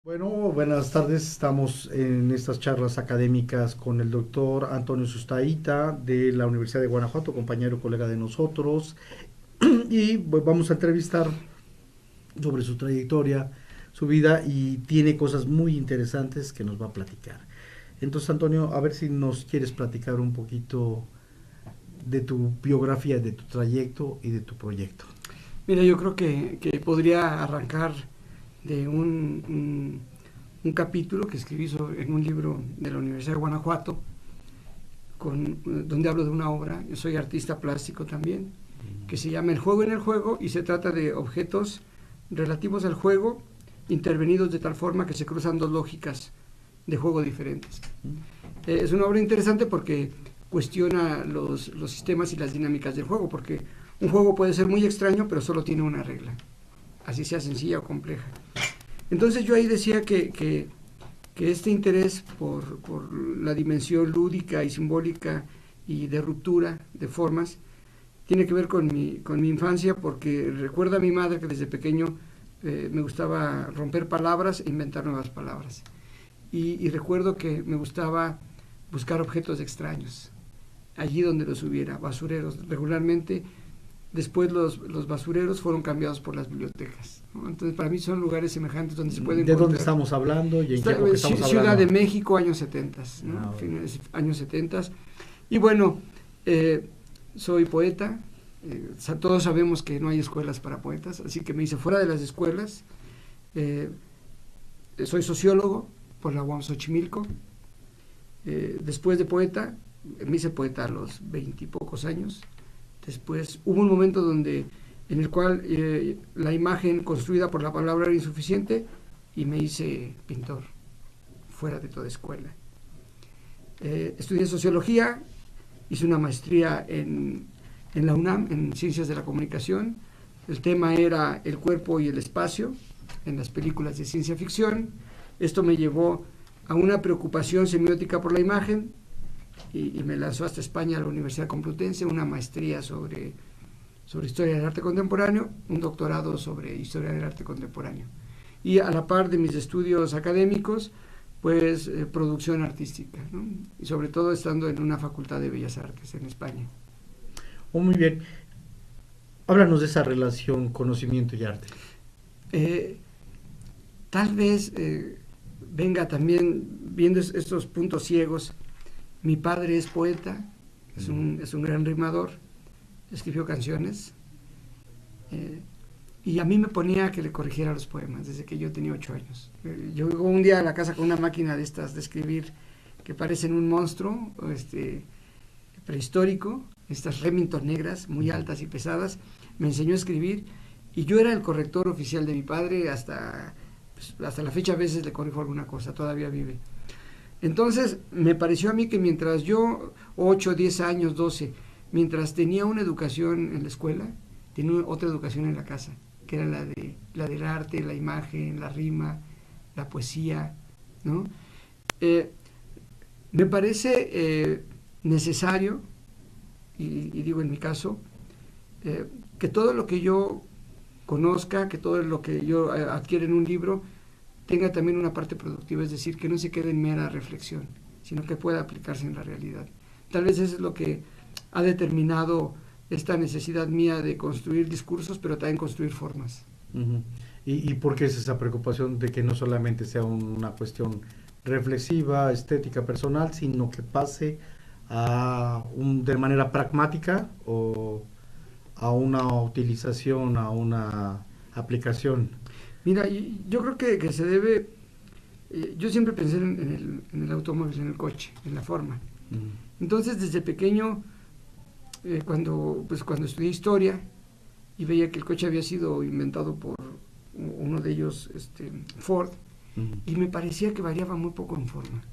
Bueno, buenas tardes. Estamos en estas charlas académicas con el doctor Antonio Sustaita de la Universidad de Guanajuato, compañero, colega de nosotros, y pues, vamos a entrevistar sobre su trayectoria, su vida, y tiene cosas muy interesantes que nos va a platicar. Entonces, Antonio, a ver si nos quieres platicar un poquito de tu biografía, de tu trayecto y de tu proyecto. Mira, yo creo que podría arrancar de un capítulo que escribí en un libro de la Universidad de Guanajuato, donde hablo de una obra. Yo soy artista plástico también, que se llama El juego en el juego, y se trata de objetos relativos al juego, intervenidos de tal forma que se cruzan dos lógicas de juego diferentes. Es una obra interesante porque cuestiona los sistemas y las dinámicas del juego, porque un juego puede ser muy extraño, pero solo tiene una regla, así sea sencilla o compleja. Entonces yo ahí decía que este interés por la dimensión lúdica y simbólica y de ruptura de formas tiene que ver con mi infancia, porque recuerdo a mi madre que desde pequeño me gustaba romper palabras e inventar nuevas palabras. Y recuerdo que me gustaba buscar objetos extraños, allí donde los hubiera, basureros. Regularmente, después los basureros fueron cambiados por las bibliotecas, ¿no? Entonces, para mí son lugares semejantes donde se pueden encontrar. ¿De dónde estamos hablando y en qué época estamos hablando? Ciudad de México, años 70, ¿no? Años 70. Y bueno, soy poeta. Todos sabemos que no hay escuelas para poetas, así que me hice fuera de las escuelas. Soy sociólogo por la UAM Xochimilco. Después de poeta, me hice poeta a los 20 y pocos años. Después hubo un momento en el cual la imagen construida por la palabra era insuficiente y me hice pintor, fuera de toda escuela. Estudié sociología, hice una maestría en la UNAM, en Ciencias de la Comunicación. El tema era el cuerpo y el espacio en las películas de ciencia ficción. Esto me llevó a una preocupación semiótica por la imagen, y me lanzó hasta España, a la Universidad Complutense, una maestría sobre Historia del Arte Contemporáneo, un doctorado sobre Historia del Arte Contemporáneo. Y a la par de mis estudios académicos, pues producción artística, ¿no? Y sobre todo estando en una facultad de Bellas Artes en España. Oh, muy bien. Háblanos de esa relación conocimiento y arte. Tal vez venga también viendo estos puntos ciegos. Mi padre es poeta, es un gran rimador, escribió canciones, y a mí me ponía a que le corrigiera los poemas desde que yo tenía 8 años. Yo llego un día a la casa con una máquina de estas de escribir que parecen un monstruo prehistórico, estas Remington negras, muy altas y pesadas. Me enseñó a escribir y yo era el corrector oficial de mi padre. Hasta la fecha a veces le corrijo alguna cosa, todavía vive. Entonces me pareció a mí que mientras yo, 8, 10 años, 12, mientras tenía una educación en la escuela, tenía otra educación en la casa, que era la del arte, la imagen, la rima, la poesía, ¿no? Me parece necesario, y digo en mi caso, que todo lo que yo conozca, que todo lo que yo adquiera en un libro, tenga también una parte productiva, es decir, que no se quede en mera reflexión, sino que pueda aplicarse en la realidad. Tal vez eso es lo que ha determinado esta necesidad mía de construir discursos, pero también construir formas. Uh-huh. ¿Y por qué es esa preocupación de que no solamente sea una cuestión reflexiva, estética, personal, sino que pase de manera pragmática o a una utilización, a una aplicación? Mira, yo creo que se debe. Yo siempre pensé en el automóvil, en el coche, en la forma. Entonces, desde pequeño, cuando estudié historia y veía que el coche había sido inventado por uno de ellos, Ford, y me parecía que variaba muy poco en forma.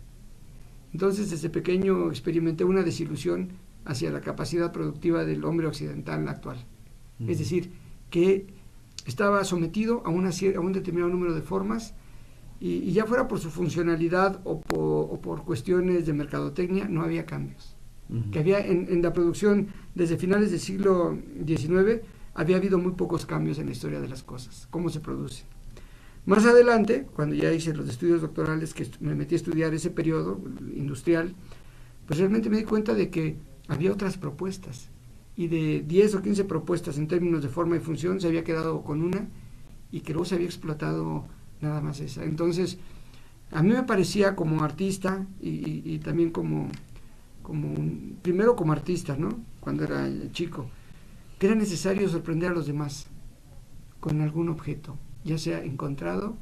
Entonces, desde pequeño experimenté una desilusión hacia la capacidad productiva del hombre occidental actual. Es decir, que estaba sometido a un determinado número de formas, y ya fuera por su funcionalidad o por cuestiones de mercadotecnia, no había cambios. Que había en la producción desde finales del siglo XIX había habido muy pocos cambios en la historia de las cosas, cómo se producen. Más adelante, cuando ya hice los estudios doctorales, que me metí a estudiar ese periodo industrial, pues realmente me di cuenta de que había otras propuestas, y de 10 o 15 propuestas en términos de forma y función se había quedado con una, y que luego se había explotado nada más esa. Entonces, a mí me parecía como artista y también primero como artista, ¿no? Cuando era chico, que era necesario sorprender a los demás con algún objeto, ya sea encontrado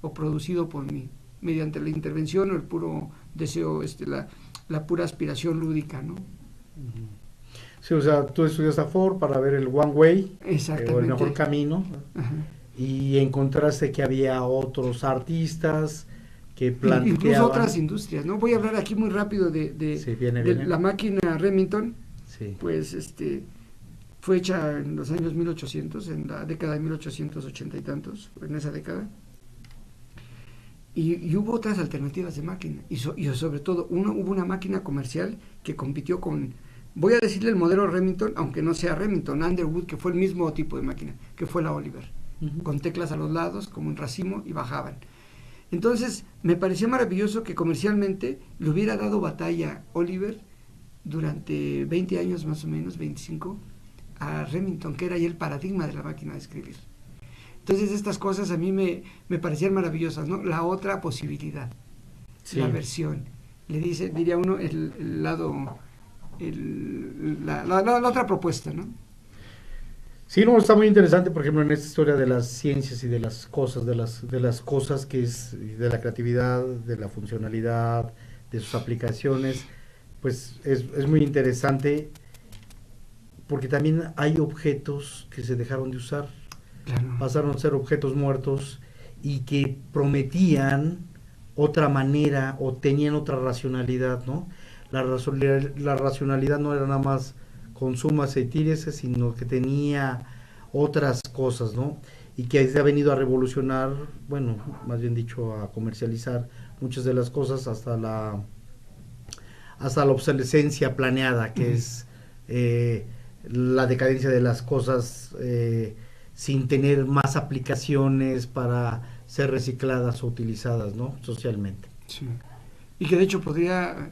o producido por mí, mediante la intervención o el puro deseo, la pura aspiración lúdica, ¿no? Sí, o sea, tú estudias a Ford para ver el One Way, o el mejor camino. Ajá. Y encontraste que había otros artistas que planteaban... Incluso otras industrias, ¿no? Voy a hablar aquí muy rápido de sí, viene. La máquina Remington, sí. Pues fue hecha en los años 1800, en la década de 1880 y tantos, en esa década, y hubo otras alternativas de máquina, y sobre todo hubo una máquina comercial que compitió con, voy a decirle el modelo Remington, aunque no sea Remington, Underwood, que fue el mismo tipo de máquina, que fue la Oliver, con teclas a los lados, como un racimo, y bajaban. Entonces, me pareció maravilloso que comercialmente le hubiera dado batalla Oliver durante 20 años más o menos, 25, a Remington, que era ya el paradigma de la máquina de escribir. Entonces, estas cosas a mí me parecían maravillosas, ¿no? La otra posibilidad, sí. La versión. Diría uno, el lado, la otra propuesta, ¿no? Sí, no, está muy interesante, por ejemplo, en esta historia de las ciencias y de las cosas, de las cosas que es de la creatividad, de la funcionalidad, de sus aplicaciones, pues es muy interesante, porque también hay objetos que se dejaron de usar, claro. Pasaron a ser objetos muertos y que prometían otra manera o tenían otra racionalidad, ¿no? La racionalidad no era nada más consúmase y tírese, sino que tenía otras cosas, ¿no? Y que se ha venido a revolucionar, bueno, más bien dicho, a comercializar muchas de las cosas hasta la obsolescencia planeada, que es la decadencia de las cosas sin tener más aplicaciones para ser recicladas o utilizadas, ¿no? Socialmente. Sí. Y que de hecho podría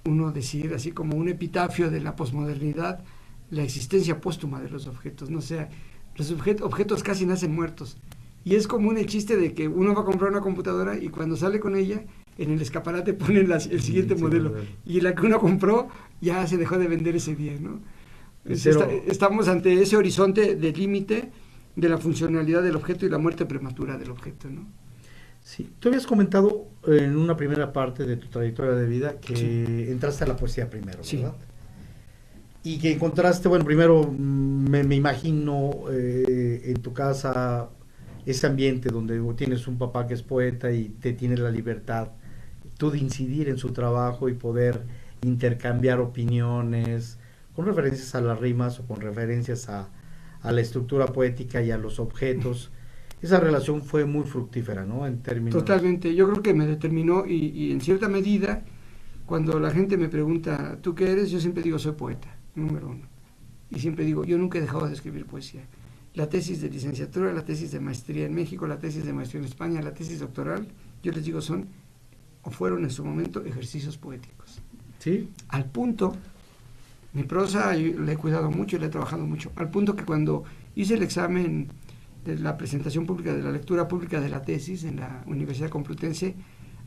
uno decir, así como un epitafio de la posmodernidad, la existencia póstuma de los objetos, ¿no? O sea, los objetos casi nacen muertos. Y es común el chiste de que uno va a comprar una computadora y cuando sale con ella, en el escaparate ponen el siguiente modelo. Y la que uno compró ya se dejó de vender ese día, ¿no? Estamos ante ese horizonte de límite de la funcionalidad del objeto y la muerte prematura del objeto, ¿no? Sí, tú habías comentado en una primera parte de tu trayectoria de vida que sí. Entraste a la poesía primero, ¿verdad? Sí. Y que encontraste, bueno, primero me imagino en tu casa ese ambiente donde tienes un papá que es poeta y te tiene la libertad tú de incidir en su trabajo y poder intercambiar opiniones con referencias a las rimas o con referencias a la estructura poética y a los objetos. Esa relación fue muy fructífera, ¿no? En términos... Totalmente, yo creo que me determinó y en cierta medida, cuando la gente me pregunta, ¿tú qué eres? Yo siempre digo, soy poeta, número uno. Y siempre digo, yo nunca he dejado de escribir poesía. La tesis de licenciatura, la tesis de maestría en México, la tesis de maestría en España, la tesis doctoral, yo les digo, son o fueron en su momento ejercicios poéticos. ¿Sí? Al punto, mi prosa la he cuidado mucho y la he trabajado mucho, al punto que cuando hice el examen de la presentación pública, de la lectura pública de la tesis en la Universidad Complutense,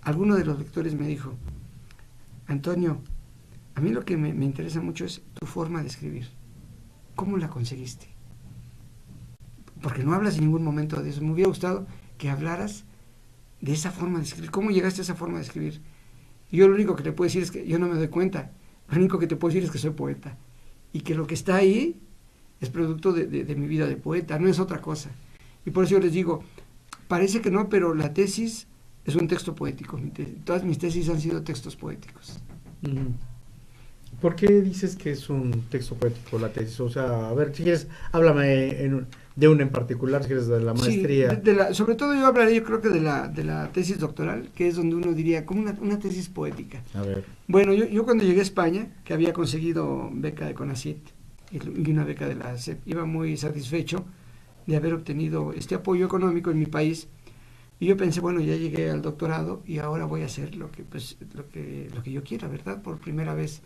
alguno de los lectores me dijo, Antonio, a mí lo que me interesa mucho es tu forma de escribir. ¿Cómo la conseguiste? Porque no hablas en ningún momento de eso. Me hubiera gustado que hablaras de esa forma de escribir. ¿Cómo llegaste a esa forma de escribir? Y yo lo único que te puedo decir es que yo no me doy cuenta. Lo único que te puedo decir es que soy poeta. Y que lo que está ahí es producto de mi vida de poeta, no es otra cosa. Y por eso yo les digo, parece que no, pero la tesis es un texto poético. Todas mis tesis han sido textos poéticos. ¿Por qué dices que es un texto poético la tesis? O sea, a ver, si quieres, háblame de una en particular, si quieres, de la maestría. Sí, sobre todo yo hablaré, yo creo que de la tesis doctoral, que es donde uno diría, como una tesis poética. A ver. Bueno, yo cuando llegué a España, que había conseguido beca de CONACYT y una beca de la SEP, iba muy satisfecho de haber obtenido este apoyo económico en mi país. Y yo pensé, bueno, ya llegué al doctorado y ahora voy a hacer lo que yo quiera, ¿verdad? Por primera vez.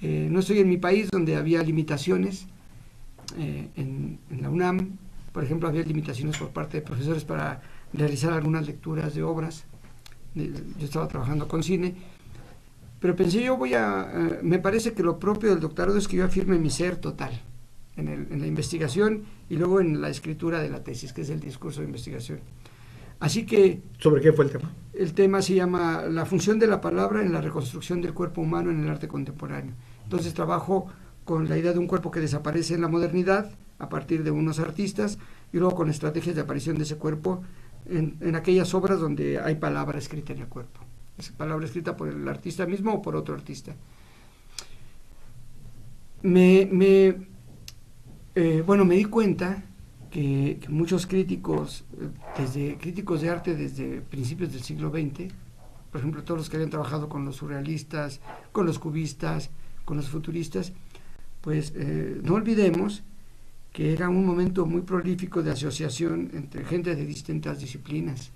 No estoy en mi país, donde había limitaciones. En la UNAM, por ejemplo, había limitaciones por parte de profesores para realizar algunas lecturas de obras. Yo estaba trabajando con cine, pero pensé, me parece que lo propio del doctorado es que yo afirme mi ser total en la investigación y luego en la escritura de la tesis, que es el discurso de investigación. Así que... ¿Sobre qué fue el tema? El tema se llama La función de la palabra en la reconstrucción del cuerpo humano en el arte contemporáneo. Entonces trabajo con la idea de un cuerpo que desaparece en la modernidad a partir de unos artistas y luego con estrategias de aparición de ese cuerpo en aquellas obras donde hay palabra escrita en el cuerpo. Es palabra escrita por el artista mismo o por otro artista. Me di cuenta que muchos críticos, críticos de arte desde principios del siglo XX, por ejemplo, todos los que habían trabajado con los surrealistas, con los cubistas, con los futuristas, pues no olvidemos que era un momento muy prolífico de asociación entre gente de distintas disciplinas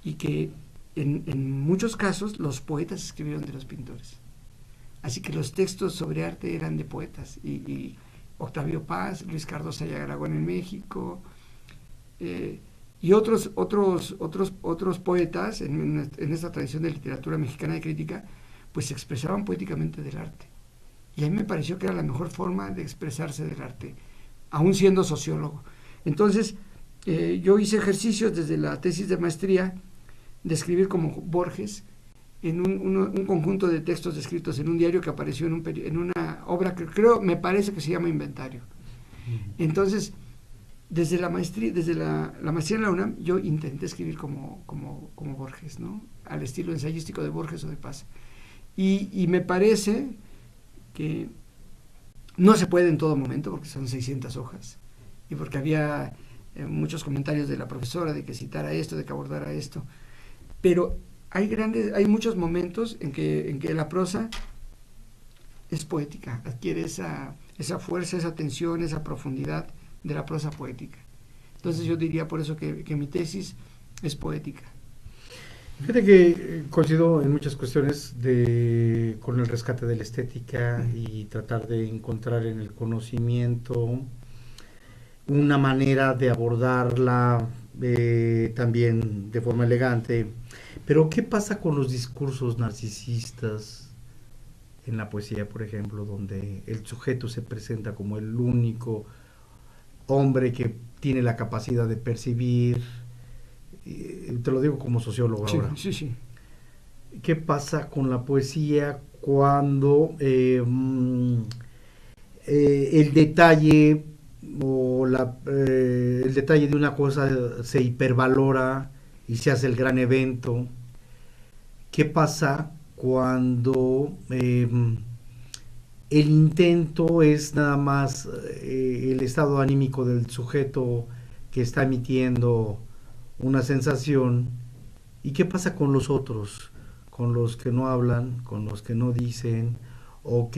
y que en muchos casos los poetas escribieron de los pintores. Así que los textos sobre arte eran de poetas y Octavio Paz, Luis Cardosa y Aragón en México, y otros poetas en esta tradición de literatura mexicana de crítica, pues se expresaban poéticamente del arte. Y a mí me pareció que era la mejor forma de expresarse del arte, aún siendo sociólogo. Entonces, yo hice ejercicios desde la tesis de maestría de escribir como Borges, en un conjunto de textos escritos en un diario que apareció en una obra que me parece que se llama Inventario. Entonces, desde la maestría en la UNAM, yo intenté escribir como Borges, ¿no? Al estilo ensayístico de Borges o de Paz. Y me parece que no se puede en todo momento, porque son 600 hojas, y porque había muchos comentarios de la profesora de que citara esto, de que abordara esto, pero hay muchos momentos en que la prosa es poética, adquiere esa fuerza, esa tensión, esa profundidad de la prosa poética. Entonces yo diría por eso que mi tesis es poética. Fíjate que coincido en muchas cuestiones con el rescate de la estética y tratar de encontrar en el conocimiento una manera de abordarla también de forma elegante. Pero ¿qué pasa con los discursos narcisistas en la poesía, por ejemplo, donde el sujeto se presenta como el único hombre que tiene la capacidad de percibir? Te lo digo como sociólogo ahora. Sí. ¿Qué pasa con la poesía cuando el detalle el detalle de una cosa se hipervalora y se hace el gran evento? ¿Qué pasa cuando el intento es nada más el estado anímico del sujeto que está emitiendo una sensación? ¿Y qué pasa con los otros? Con los que no hablan, con los que no dicen, o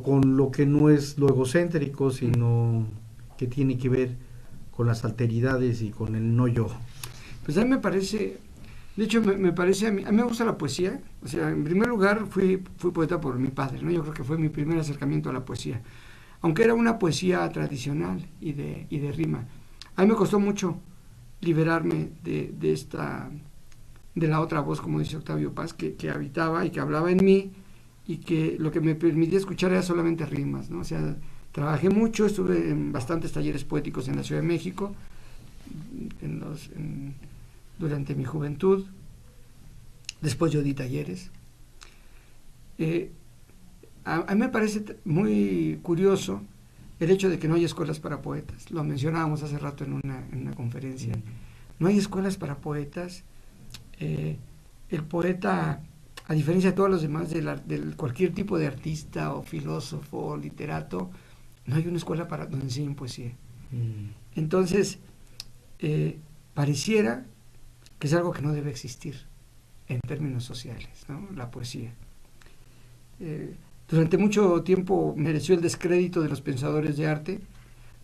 con lo que no es lo egocéntrico, sino que tiene que ver con las alteridades y con el no yo. Pues a mí me parece, de hecho me parece, a mí me gusta la poesía. O sea, en primer lugar fui poeta por mi padre, ¿no? Yo creo que fue mi primer acercamiento a la poesía, aunque era una poesía tradicional y de rima. A mí me costó mucho liberarme de la otra voz, como dice Octavio Paz, que habitaba y que hablaba en mí, y que lo que me permitía escuchar era solamente rimas, ¿no? O sea, trabajé mucho, estuve en bastantes talleres poéticos en la Ciudad de México durante mi juventud. Después yo di talleres. A mí me parece muy curioso el hecho de que no hay escuelas para poetas. Lo mencionábamos hace rato en una conferencia. No hay escuelas para poetas. El poeta, a diferencia de todos los demás, de cualquier tipo de artista o filósofo o literato, no hay una escuela donde enseñen poesía. Entonces, pareciera que es algo que no debe existir en términos sociales, ¿no? La poesía. Durante mucho tiempo mereció el descrédito de los pensadores de arte,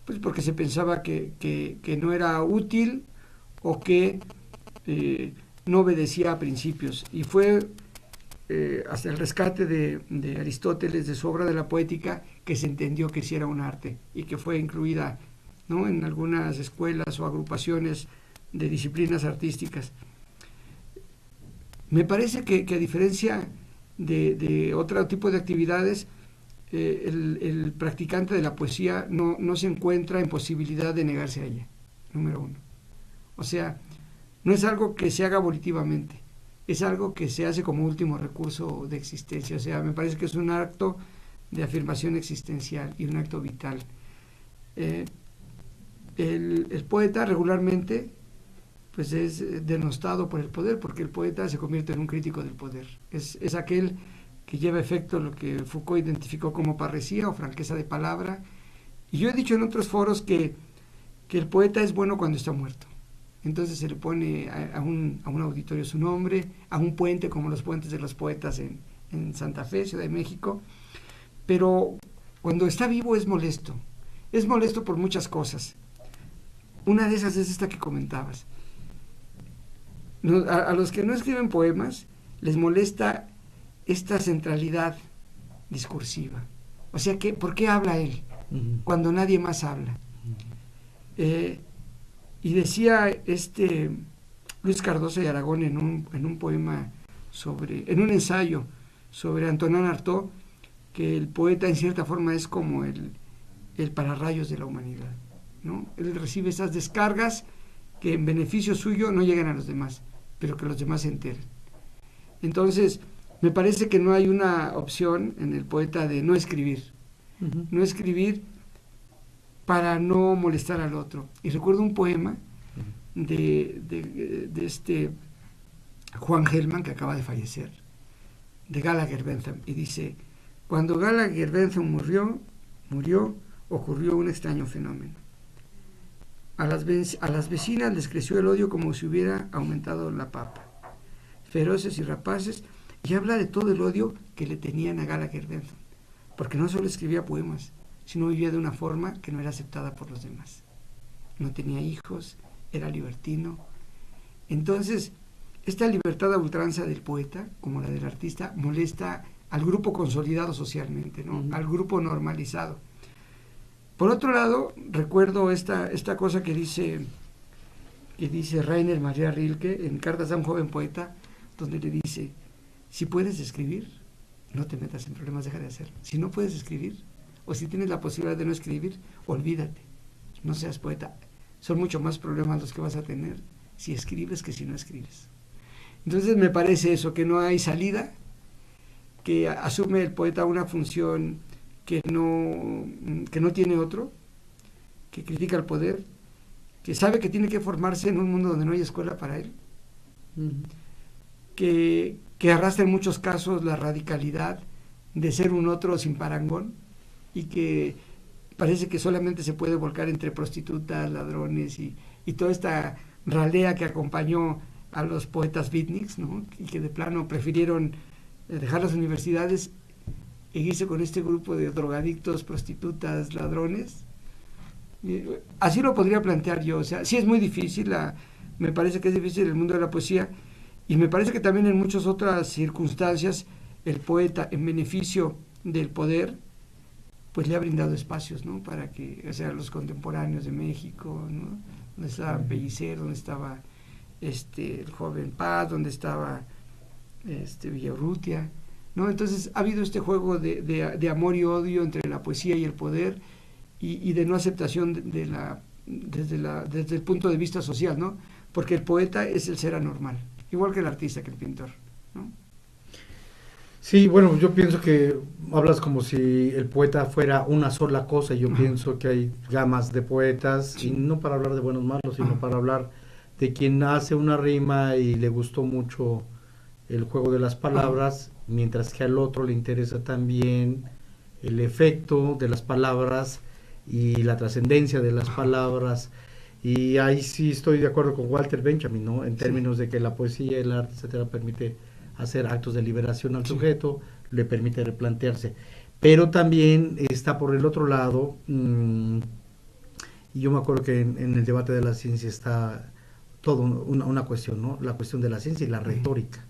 pues porque se pensaba que no era útil o que no obedecía a principios. Y fue hasta el rescate de Aristóteles, de su obra de la poética, que se entendió que sí era un arte y que fue incluida, ¿no?, en algunas escuelas o agrupaciones de disciplinas artísticas. Me parece que a diferencia de otro tipo de actividades, el practicante de la poesía no se encuentra en posibilidad de negarse a ella, número uno. O sea, no es algo que se haga volitivamente, es algo que se hace como último recurso de existencia. O sea, me parece que es un acto de afirmación existencial y un acto vital. El poeta regularmente pues es denostado por el poder, porque el poeta se convierte en un crítico del poder. Es aquel que lleva a efecto lo que Foucault identificó como parresía o franqueza de palabra. Y yo he dicho en otros foros que el poeta es bueno cuando está muerto. Entonces se le pone a un auditorio su nombre, a un puente como los puentes de los poetas en Santa Fe, Ciudad de México. Pero cuando está vivo es molesto por muchas cosas. Una de esas es esta que comentabas. A los que no escriben poemas les molesta esta centralidad discursiva. O sea, ¿por qué habla él cuando nadie más habla? Y decía Luis Cardoso de Aragón en un poema en un ensayo sobre Antonin Artaud, que el poeta en cierta forma es como el pararrayos de la humanidad, ¿no? Él recibe esas descargas que en beneficio suyo no llegan a los demás, pero que los demás se enteren. Entonces, me parece que no hay una opción en el poeta de no escribir. No escribir para no molestar al otro. Y recuerdo un poema de este Juan Gelman, que acaba de fallecer, de Gallagher Bentham, y dice: cuando Gallagher Bentham murió, ocurrió un extraño fenómeno. A las vecinas les creció el odio como si hubiera aumentado la papa. Feroces y rapaces, y habla de todo el odio que le tenían a Gallagher Bentham, porque no solo escribía poemas, sino vivía de una forma que no era aceptada por los demás. No tenía hijos, era libertino. Entonces, esta libertad a ultranza del poeta, como la del artista, molesta al grupo consolidado socialmente, ¿no? Al grupo normalizado. Por otro lado, recuerdo esta cosa que dice Rainer Maria Rilke en Cartas a un joven poeta, donde le dice: si puedes escribir, no te metas en problemas, deja de hacerlo. Si no puedes escribir, o si tienes la posibilidad de no escribir, olvídate, no seas poeta. Son mucho más problemas los que vas a tener si escribes que si no escribes. Entonces me parece eso, que no hay salida, que asume el poeta una función que no tiene otro, que critica el poder, que sabe que tiene que formarse en un mundo donde no hay escuela para él, que arrastra en muchos casos la radicalidad de ser un otro sin parangón, y que parece que solamente se puede volcar entre prostitutas, ladrones y toda esta ralea que acompañó a los poetas beatniks, ¿no? Y que de plano prefirieron dejar las universidades e irse con este grupo de drogadictos, prostitutas, ladrones. Así lo podría plantear yo. O sea, sí es muy difícil, me parece que es difícil el mundo de la poesía, y me parece que también en muchas otras circunstancias el poeta, en beneficio del poder, pues le ha brindado espacios, ¿no? Para que, o sea, los contemporáneos de México, ¿no? Donde estaba Pellicer, donde estaba el joven Paz, donde estaba Villaurrutia, ¿no? Entonces ha habido este juego de amor y odio entre la poesía y el poder, y de no aceptación desde el punto de vista social, ¿no? Porque el poeta es el ser anormal, igual que el artista, que el pintor, ¿no? Sí, bueno, yo pienso que hablas como si el poeta fuera una sola cosa. Yo pienso que hay gamas de poetas, sí. Y no para hablar de buenos o malos, sino para hablar de quien hace una rima y le gustó mucho el juego de las palabras, mientras que al otro le interesa también el efecto de las palabras y la trascendencia de las palabras. Y ahí sí estoy de acuerdo con Walter Benjamin, ¿no? En términos de que la poesía, el arte, etcétera, permite hacer actos de liberación al sujeto, le permite replantearse. Pero también está por el otro lado Y yo me acuerdo que en el debate de la ciencia está todo una cuestión, ¿no? La cuestión de la ciencia y la retórica,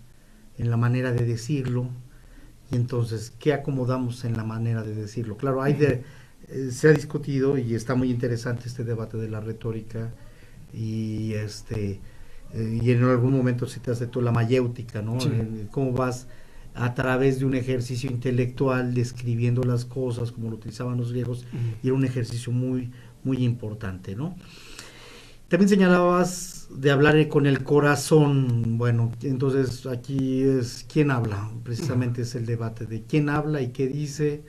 en la manera de decirlo, y entonces, ¿qué acomodamos en la manera de decirlo? Claro, se ha discutido y está muy interesante este debate de la retórica, y y en algún momento se te hace toda la mayéutica, ¿no? Sí. Cómo vas a través de un ejercicio intelectual describiendo las cosas como lo utilizaban los griegos, y era un ejercicio muy, muy importante, ¿no? También señalabas de hablar con el corazón. Bueno, entonces aquí es quién habla, precisamente es el debate de quién habla y qué dice,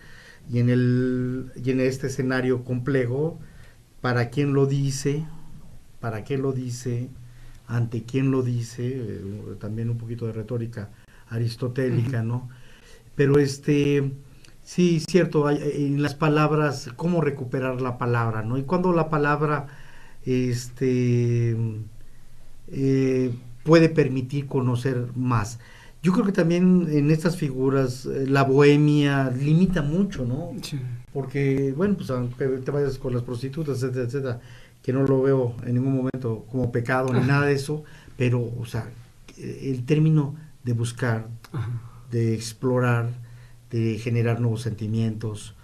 y en este escenario complejo, para quién lo dice, para qué lo dice, ante quién lo dice, también un poquito de retórica aristotélica, ¿no? Pero sí, cierto, en las palabras, cómo recuperar la palabra, ¿no? Y cuando la palabra eh, puede permitir conocer más. Yo creo que también en estas figuras la bohemia limita mucho, ¿no? Sí. Porque, bueno, pues aunque te vayas con las prostitutas, etcétera, etcétera, que no lo veo en ningún momento como pecado ni nada de eso, pero, o sea, el término de buscar, de explorar, de generar nuevos sentimientos,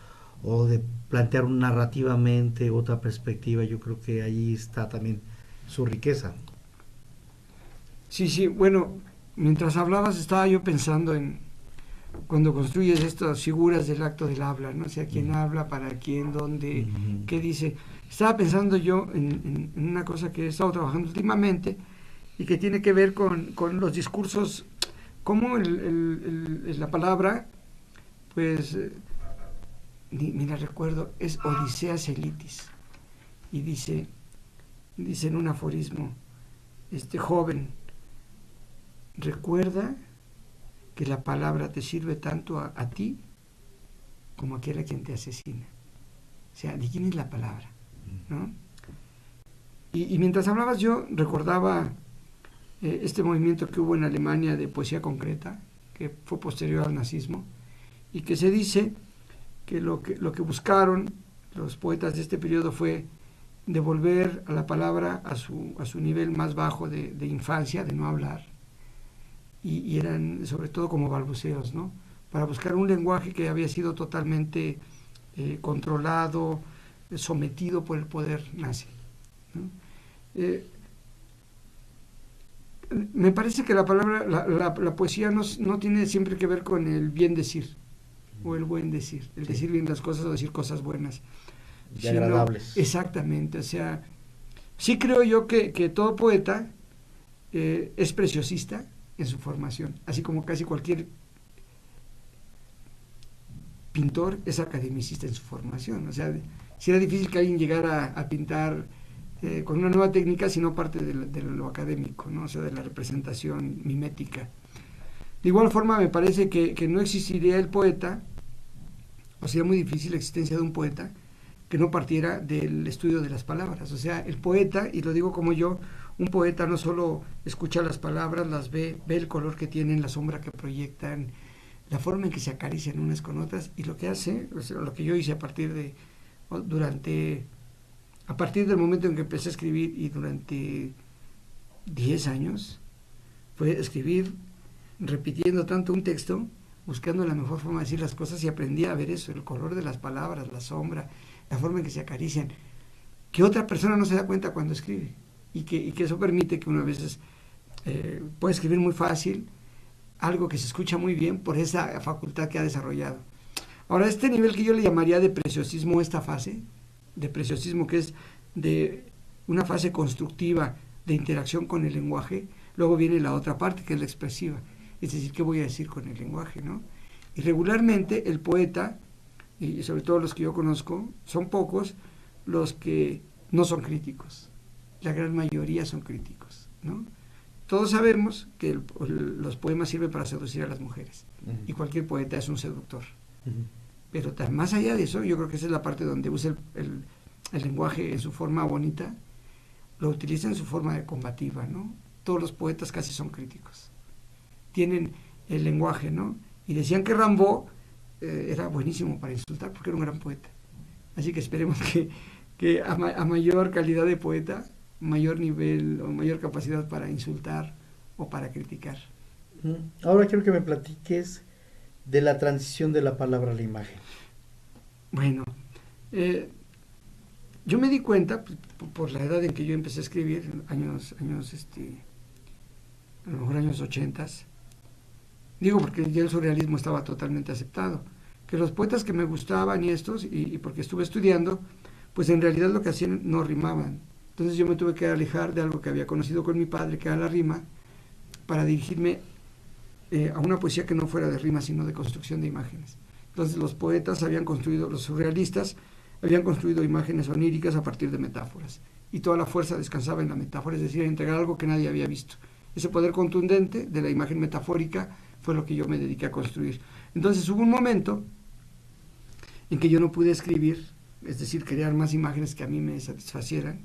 o de plantear narrativamente otra perspectiva, yo creo que ahí está también su riqueza. Sí, sí, bueno, mientras hablabas estaba yo pensando en cuando construyes estas figuras del acto del habla, ¿no? O sea, quién habla, para quién, dónde, qué dice. Estaba pensando yo en una cosa que he estado trabajando últimamente y que tiene que ver con los discursos, cómo la palabra, pues, mira, recuerdo, es Odiseas Elitis, y dice en un aforismo, joven, recuerda que la palabra te sirve tanto a ti como a aquel a quien te asesina. O sea, ¿de quién es la palabra? ¿No? Y mientras hablabas yo recordaba este movimiento que hubo en Alemania de poesía concreta, que fue posterior al nazismo, y que se dice que lo que buscaron los poetas de este periodo fue devolver a la palabra a su nivel más bajo de infancia, de no hablar, y eran sobre todo como balbuceos, ¿no? Para buscar un lenguaje que había sido totalmente controlado, sometido por el poder nazi, ¿no? Me parece que la palabra, la poesía no tiene siempre que ver con el bien decir o el buen decir, el decir bien las cosas o decir cosas buenas. Y agradables. Exactamente, o sea, sí creo yo que todo poeta es preciosista en su formación, así como casi cualquier pintor es academicista en su formación. O sea, si era difícil que alguien llegara a pintar con una nueva técnica si no parte de lo académico, ¿no? O sea, de la representación mimética. De igual forma, me parece que no existiría el poeta, o sería muy difícil la existencia de un poeta que no partiera del estudio de las palabras. O sea, el poeta, y lo digo como yo, un poeta no solo escucha las palabras, las ve el color que tienen, la sombra que proyectan, la forma en que se acarician unas con otras, y lo que hace, o sea, lo que yo hice a partir del momento en que empecé a escribir y durante 10 años, fue escribir repitiendo tanto un texto, buscando la mejor forma de decir las cosas, y aprendí a ver eso, el color de las palabras, la sombra, la forma en que se acarician, que otra persona no se da cuenta cuando escribe, y que eso permite que uno a veces puede escribir muy fácil, algo que se escucha muy bien por esa facultad que ha desarrollado. Ahora, este nivel que yo le llamaría de preciosismo, esta fase de preciosismo, que es de una fase constructiva de interacción con el lenguaje, luego viene la otra parte, que es la expresiva, es decir, ¿qué voy a decir con el lenguaje, no? Y regularmente el poeta, y sobre todo los que yo conozco, son pocos los que no son críticos, la gran mayoría son críticos, ¿no? Todos sabemos que los poemas sirven para seducir a las mujeres, y cualquier poeta es un seductor. Pero más allá de eso, yo creo que esa es la parte donde usa el lenguaje en su forma bonita, lo utiliza en su forma combativa, ¿no? Todos los poetas casi son críticos. Tienen el lenguaje, ¿no? Y decían que Rimbaud era buenísimo para insultar porque era un gran poeta. Así que esperemos que a mayor calidad de poeta, mayor nivel o mayor capacidad para insultar o para criticar. Ahora quiero que me platiques de la transición de la palabra a la imagen. Bueno, yo me di cuenta, pues, por la edad en que yo empecé a escribir, años a lo mejor años 80, digo porque ya el surrealismo estaba totalmente aceptado, que los poetas que me gustaban y estos, y porque estuve estudiando, pues en realidad lo que hacían no rimaban. Entonces yo me tuve que alejar de algo que había conocido con mi padre, que era la rima, para dirigirme a una poesía que no fuera de rima, sino de construcción de imágenes. Entonces los poetas habían construido, los surrealistas habían construido imágenes oníricas a partir de metáforas, y toda la fuerza descansaba en la metáfora, es decir, en entregar algo que nadie había visto. Ese poder contundente de la imagen metafórica fue lo que yo me dediqué a construir. Entonces hubo un momento en que yo no pude escribir, es decir, crear más imágenes que a mí me satisfacieran.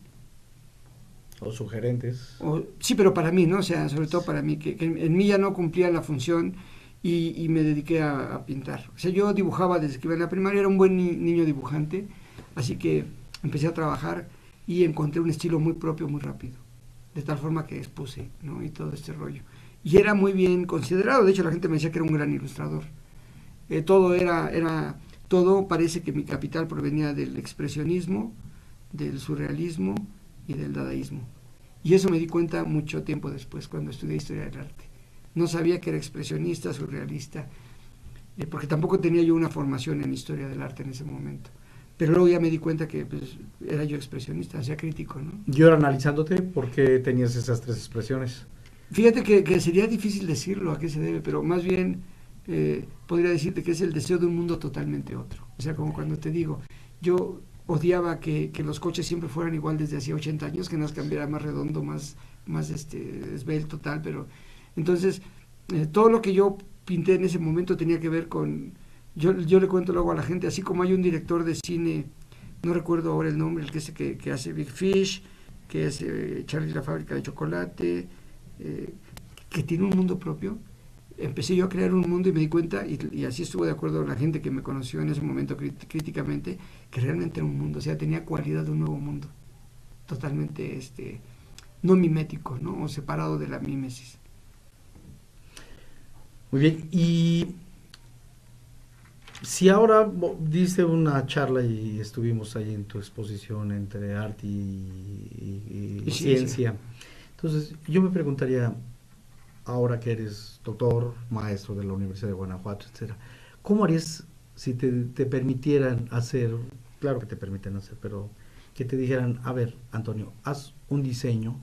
O sugerentes. Sí, pero para mí, ¿no? O sea, sobre todo para mí, que en mí ya no cumplía la función y me dediqué a pintar. O sea, yo dibujaba desde que iba en la primaria, era un buen niño dibujante, así que empecé a trabajar y encontré un estilo muy propio muy rápido, de tal forma que expuse, ¿no? Y todo este rollo. Y era muy bien considerado, de hecho la gente me decía que era un gran ilustrador. Todo parece que mi capital provenía del expresionismo, del surrealismo y del dadaísmo. Y eso me di cuenta mucho tiempo después, cuando estudié historia del arte. No sabía que era expresionista, surrealista, porque tampoco tenía yo una formación en historia del arte en ese momento. Pero luego ya me di cuenta que pues, era yo expresionista, o sea, crítico, ¿no? Yo ahora analizándote, ¿por qué tenías esas tres expresiones? Fíjate que sería difícil decirlo a qué se debe, pero más bien podría decirte que es el deseo de un mundo totalmente otro. O sea, como cuando te digo, yo odiaba que los coches siempre fueran igual desde hacía 80 años, que nos cambiara más redondo, más esbelto, tal, pero entonces todo lo que yo pinté en ese momento tenía que ver con, yo le cuento luego a la gente, así como hay un director de cine, no recuerdo ahora el nombre, el que hace Big Fish, que hace Charlie la fábrica de chocolate, que tiene un mundo propio. Empecé yo a crear un mundo y me di cuenta, y así estuvo de acuerdo la gente que me conoció en ese momento críticamente, que realmente era un mundo, o sea, tenía cualidad de un nuevo mundo, totalmente no mimético, ¿no? O separado de la mímesis. Muy bien, y si ahora diste una charla y estuvimos ahí en tu exposición entre arte y ciencia, entonces yo me preguntaría, ahora que eres doctor, maestro de la Universidad de Guanajuato, etcétera, ¿cómo harías si te permitieran hacer, claro que te permiten hacer, pero que te dijeran, a ver, Antonio, haz un diseño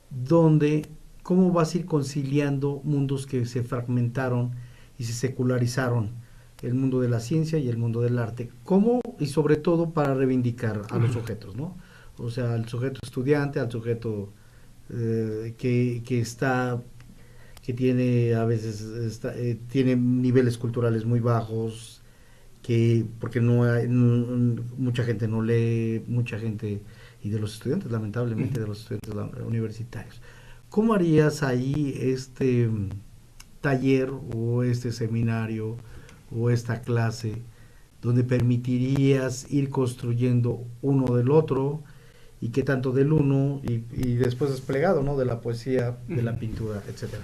donde, ¿cómo vas a ir conciliando mundos que se fragmentaron y se secularizaron? El mundo de la ciencia y el mundo del arte. ¿Cómo? Y sobre todo para reivindicar a los sujetos, ¿no? O sea, al sujeto estudiante, al sujeto que tiene a veces tiene niveles culturales muy bajos, porque mucha gente no lee, mucha gente, y de los estudiantes, lamentablemente, de los estudiantes universitarios. ¿Cómo harías ahí este taller o este seminario o esta clase donde permitirías ir construyendo uno del otro, y qué tanto del uno y después desplegado, ¿no? De la poesía, de la pintura, etcétera?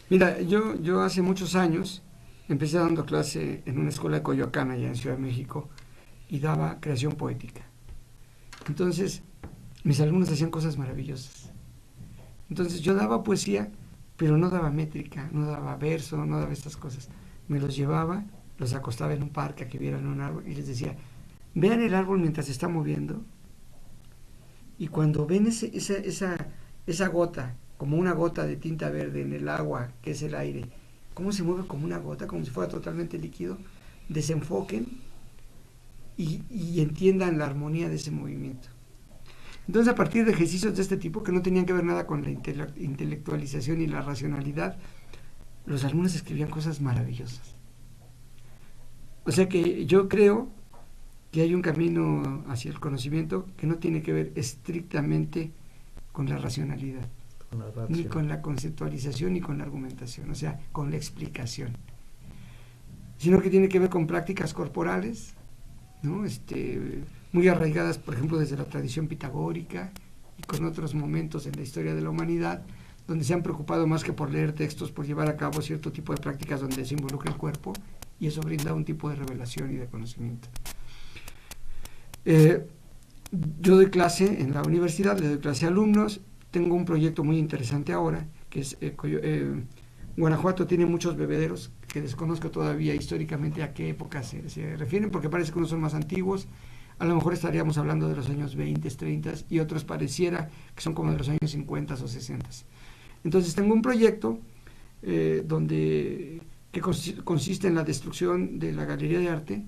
Mira, yo hace muchos años empecé dando clase en una escuela de Coyoacán, allá en Ciudad de México, y daba creación poética. Entonces, mis alumnos hacían cosas maravillosas. Entonces, yo daba poesía, pero no daba métrica, no daba verso, no daba estas cosas. Me los llevaba, los acostaba en un parque a que vieran un árbol y les decía, vean el árbol mientras se está moviendo, y cuando ven esa gota, como una gota de tinta verde en el agua, que es el aire, cómo se mueve como una gota, como si fuera totalmente líquido, desenfoquen y entiendan la armonía de ese movimiento. Entonces, a partir de ejercicios de este tipo, que no tenían que ver nada con la intelectualización y la racionalidad, los alumnos escribían cosas maravillosas. O sea que yo creo que hay un camino hacia el conocimiento que no tiene que ver estrictamente con la racionalidad, ni con la conceptualización, ni con la argumentación, o sea, con la explicación, sino que tiene que ver con prácticas corporales, ¿no? Muy arraigadas, por ejemplo, desde la tradición pitagórica y con otros momentos en la historia de la humanidad, donde se han preocupado más que por leer textos, por llevar a cabo cierto tipo de prácticas donde se involucra el cuerpo, y eso brinda un tipo de revelación y de conocimiento. Yo doy clase en la universidad, le doy clase a alumnos, tengo un proyecto muy interesante ahora, que es Guanajuato tiene muchos bebederos que desconozco todavía históricamente a qué época se refieren, porque parece que unos son más antiguos, a lo mejor estaríamos hablando de los años 20, 30, y otros pareciera que son como de los años 50 o 60. Entonces tengo un proyecto que consiste en la destrucción de la galería de arte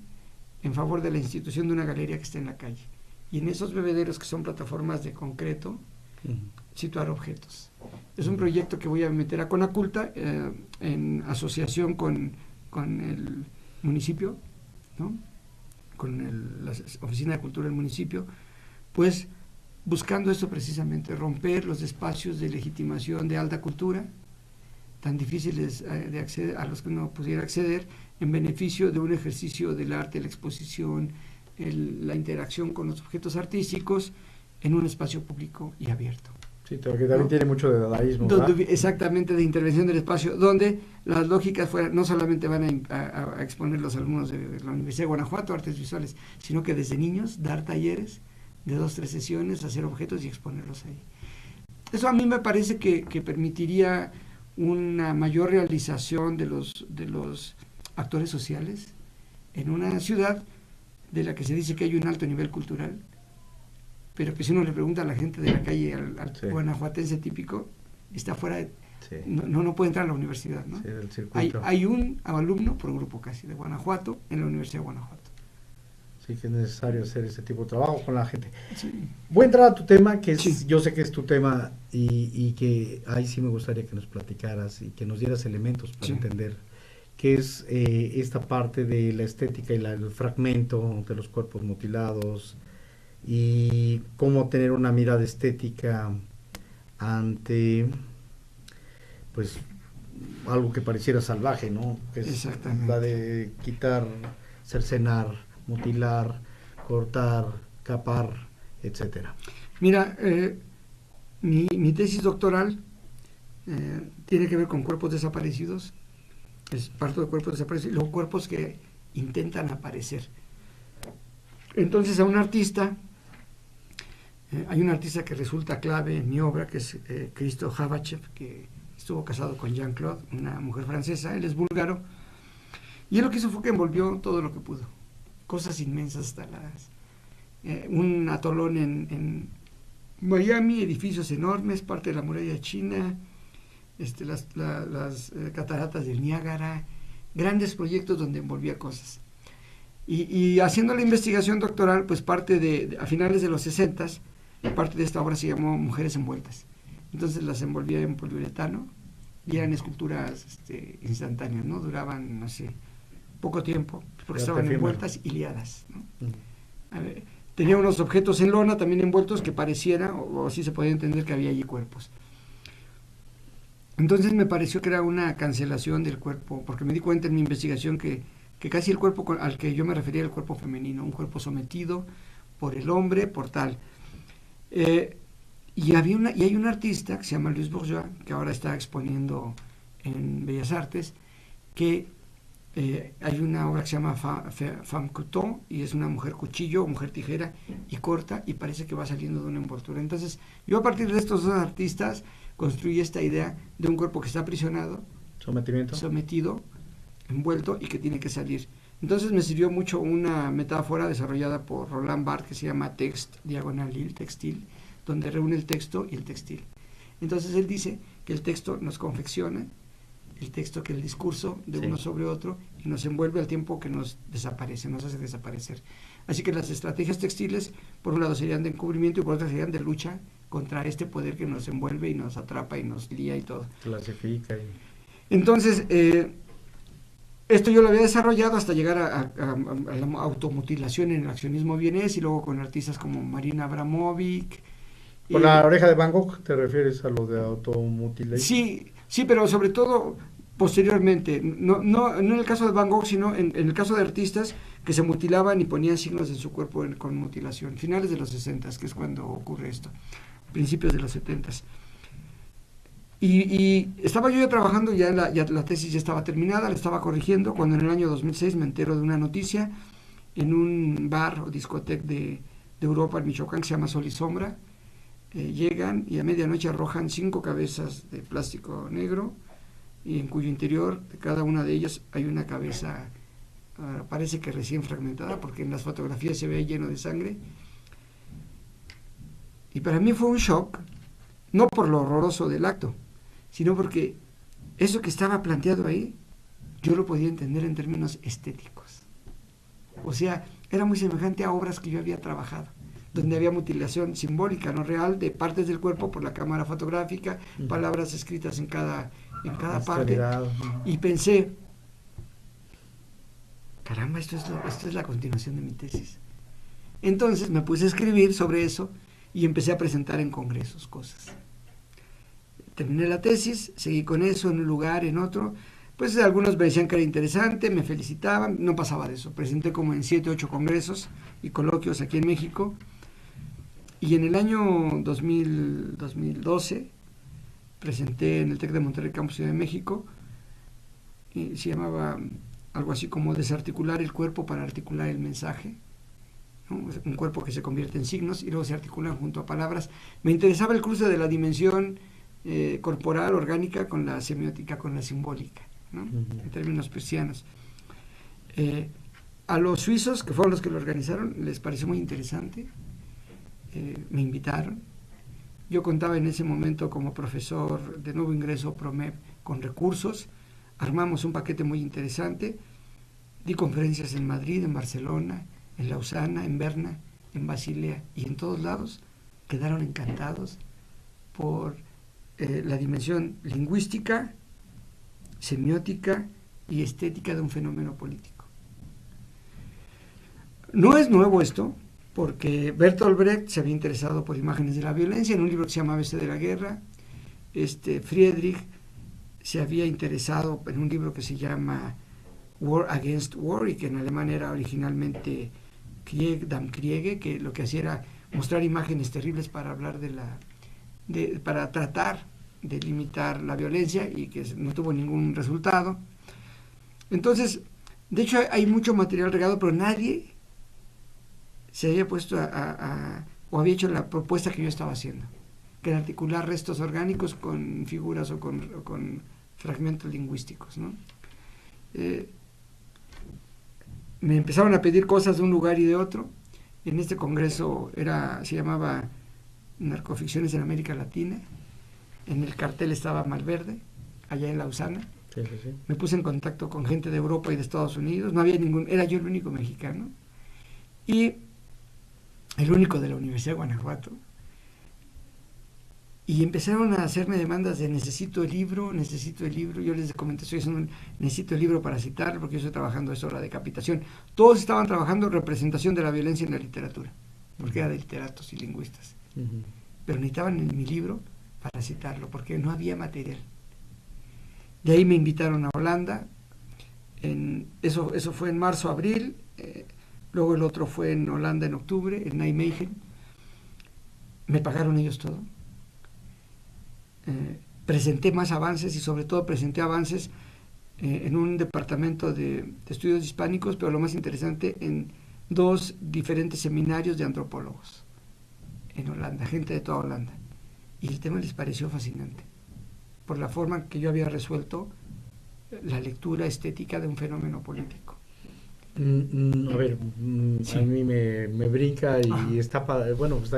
en favor de la institución de una galería que está en la calle. Y en esos bebederos, que son plataformas de concreto, situar objetos. Es un proyecto que voy a meter a Conaculta en asociación con el municipio, ¿no? Con la Oficina de Cultura del municipio, pues buscando esto precisamente, romper los espacios de legitimación de alta cultura, tan difíciles de acceder, a los que no pudiera acceder, en beneficio de un ejercicio del arte, la exposición, la interacción con los objetos artísticos en un espacio público y abierto. Sí, porque también, ¿no?, tiene mucho de dadaísmo, exactamente, de intervención del espacio, donde las lógicas no solamente van a exponer los alumnos de la Universidad de Guanajuato, artes visuales, sino que desde niños dar talleres de 2-3 sesiones, hacer objetos y exponerlos ahí. Eso a mí me parece que permitiría una mayor realización de los actores sociales en una ciudad de la que se dice que hay un alto nivel cultural, pero que si uno le pregunta a la gente de la calle, al sí, guanajuatense típico, está fuera de... Sí. No puede entrar a la universidad, ¿no? Sí, del circuito. Hay un alumno por grupo casi de Guanajuato en la Universidad de Guanajuato. Sí, que es necesario hacer ese tipo de trabajo con la gente. Sí. Voy a entrar a tu tema, que es, sí, yo sé que es tu tema, y que ahí sí me gustaría que nos platicaras y que nos dieras elementos para sí, entender qué es esta parte de la estética y el fragmento de los cuerpos mutilados, y cómo tener una mirada estética ante, pues, algo que pareciera salvaje, ¿no? Que es la de quitar, cercenar, mutilar, cortar, capar, etcétera. Mira, mi tesis doctoral tiene que ver con cuerpos desaparecidos, es parto de cuerpos desaparecidos, luego cuerpos que intentan aparecer. Entonces a un artista, hay un artista que resulta clave en mi obra, que es Christophe Havachev, que estuvo casado con Jean-Claude, una mujer francesa, él es búlgaro, y él lo que hizo fue que envolvió todo lo que pudo, cosas inmensas hasta un atolón en Miami, edificios enormes, parte de la muralla china, las cataratas del Niágara, grandes proyectos donde envolvía cosas. Y haciendo la investigación doctoral, pues a finales de los 60s, parte de esta obra se llamó Mujeres envueltas. Entonces las envolvía en poliuretano y eran esculturas instantáneas, ¿no? Duraban, no sé, poco tiempo, porque estaban envueltas y liadas, ¿no? A ver, tenía unos objetos en lona también envueltos que pareciera, o así se podía entender, que había allí cuerpos. Entonces me pareció que era una cancelación del cuerpo, porque me di cuenta en mi investigación que casi el cuerpo al que yo me refería era el cuerpo femenino, un cuerpo sometido por el hombre, por tal. Y hay un artista que se llama Louise Bourgeois, que ahora está exponiendo en Bellas Artes, que hay una obra que se llama Femme Couteau, y es una mujer cuchillo, mujer tijera, y corta, y parece que va saliendo de una envoltura. Entonces, yo a partir de estos dos artistas construí esta idea de un cuerpo que está aprisionado, sometido, envuelto, y que tiene que salir. Entonces me sirvió mucho una metáfora desarrollada por Roland Barthes que se llama textil, donde reúne el texto y el textil. Entonces él dice que el texto nos confecciona, el texto que el discurso de uno sobre otro, y nos envuelve al tiempo que nos desaparece, nos hace desaparecer. Así que las estrategias textiles, por un lado serían de encubrimiento y por otro serían de lucha contra este poder que nos envuelve y nos atrapa y nos lía y todo. Clasifica. Entonces, esto yo lo había desarrollado hasta llegar a la automutilación en el accionismo vienés, y luego con artistas como Marina Abramovic. ¿Por la oreja de Van Gogh te refieres a lo de automutilación? Sí, pero sobre todo posteriormente, no en el caso de Van Gogh, sino en el caso de artistas que se mutilaban y ponían signos en su cuerpo con mutilación. Finales de los 60, que es cuando ocurre esto, principios de los 70. Y estaba yo ya trabajando, ya la tesis ya estaba terminada, la estaba corrigiendo, cuando en el año 2006 me entero de una noticia en un bar o discoteca de Europa, en Michoacán, que se llama Sol y Sombra. Llegan y a medianoche arrojan 5 cabezas de plástico negro, y en cuyo interior de cada una de ellas hay una cabeza, parece que recién fragmentada, porque en las fotografías se ve lleno de sangre. Y para mí fue un shock, no por lo horroroso del acto, sino porque eso que estaba planteado ahí, yo lo podía entender en términos estéticos. O sea, era muy semejante a obras que yo había trabajado, donde había mutilación simbólica, no real, de partes del cuerpo por la cámara fotográfica, palabras escritas en cada parte. Y pensé, caramba, esto es la continuación de mi tesis. Entonces me puse a escribir sobre eso y empecé a presentar en congresos cosas. Terminé la tesis, seguí con eso en un lugar, en otro. Pues algunos me decían que era interesante, me felicitaban, no pasaba de eso. Presenté como en 7, 8 congresos y coloquios aquí en México. Y en el año 2012 presenté en el TEC de Monterrey, Campus Ciudad de México, y se llamaba algo así como desarticular el cuerpo para articular el mensaje, ¿no? Un cuerpo que se convierte en signos y luego se articulan junto a palabras. Me interesaba el cruce de la dimensión corporal, orgánica, con la semiótica, con la simbólica, ¿no? En términos prusianos. A los suizos, que fueron los que lo organizaron, les pareció muy interesante. Me invitaron. Yo contaba en ese momento como profesor de nuevo ingreso PROMEP con recursos. Armamos un paquete muy interesante. Di conferencias en Madrid, en Barcelona, en Lausana, en Berna, en Basilea, y en todos lados quedaron encantados por la dimensión lingüística, semiótica y estética de un fenómeno político. No es nuevo esto, porque Bertolt Brecht se había interesado por imágenes de la violencia en un libro que se llama ABC de la Guerra. Friedrich se había interesado en un libro que se llama War Against War, y que en alemán era originalmente Krieg am Kriege, que lo que hacía era mostrar imágenes terribles para hablar para tratar de limitar la violencia, y que no tuvo ningún resultado. Entonces, de hecho hay mucho material regado, pero nadie se había puesto o había hecho la propuesta que yo estaba haciendo, que era articular restos orgánicos con figuras o con fragmentos lingüísticos, ¿no? Me empezaron a pedir cosas de un lugar y de otro. En este congreso se llamaba Narcoficciones en América Latina. En el cartel estaba Malverde, allá en Lausana. Sí. Me puse en contacto con gente de Europa y de Estados Unidos. No había era yo el único mexicano y el único de la Universidad de Guanajuato. Y empezaron a hacerme demandas de necesito el libro. Yo les comenté, necesito el libro para citarlo, porque yo estoy trabajando eso, la decapitación. Todos estaban trabajando representación de la violencia en la literatura, porque era de literatos y lingüistas. Pero necesitaban en mi libro para citarlo, porque no había material. De ahí me invitaron a Holanda. Eso fue en marzo, abril. Luego el otro fue en Holanda en octubre, en Nijmegen. Me pagaron ellos todo. Presenté más avances, y sobre todo presenté avances en un departamento de estudios hispánicos, pero lo más interesante, en 2 diferentes seminarios de antropólogos en Holanda, gente de toda Holanda. Y el tema les pareció fascinante, por la forma que yo había resuelto la lectura estética de un fenómeno político. A ver, sí. A mí me brinca y está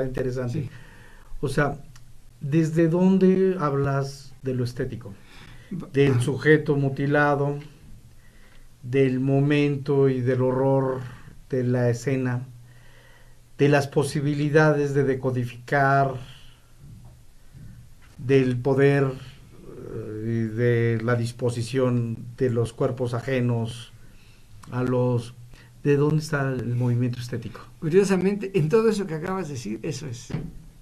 interesante. Sí. O sea, ¿desde dónde hablas de lo estético? Del sujeto mutilado, del momento y del horror de la escena, de las posibilidades de decodificar, del poder y de la disposición de los cuerpos ajenos a los... ¿De dónde está el movimiento estético? Curiosamente, en todo eso que acabas de decir, esa es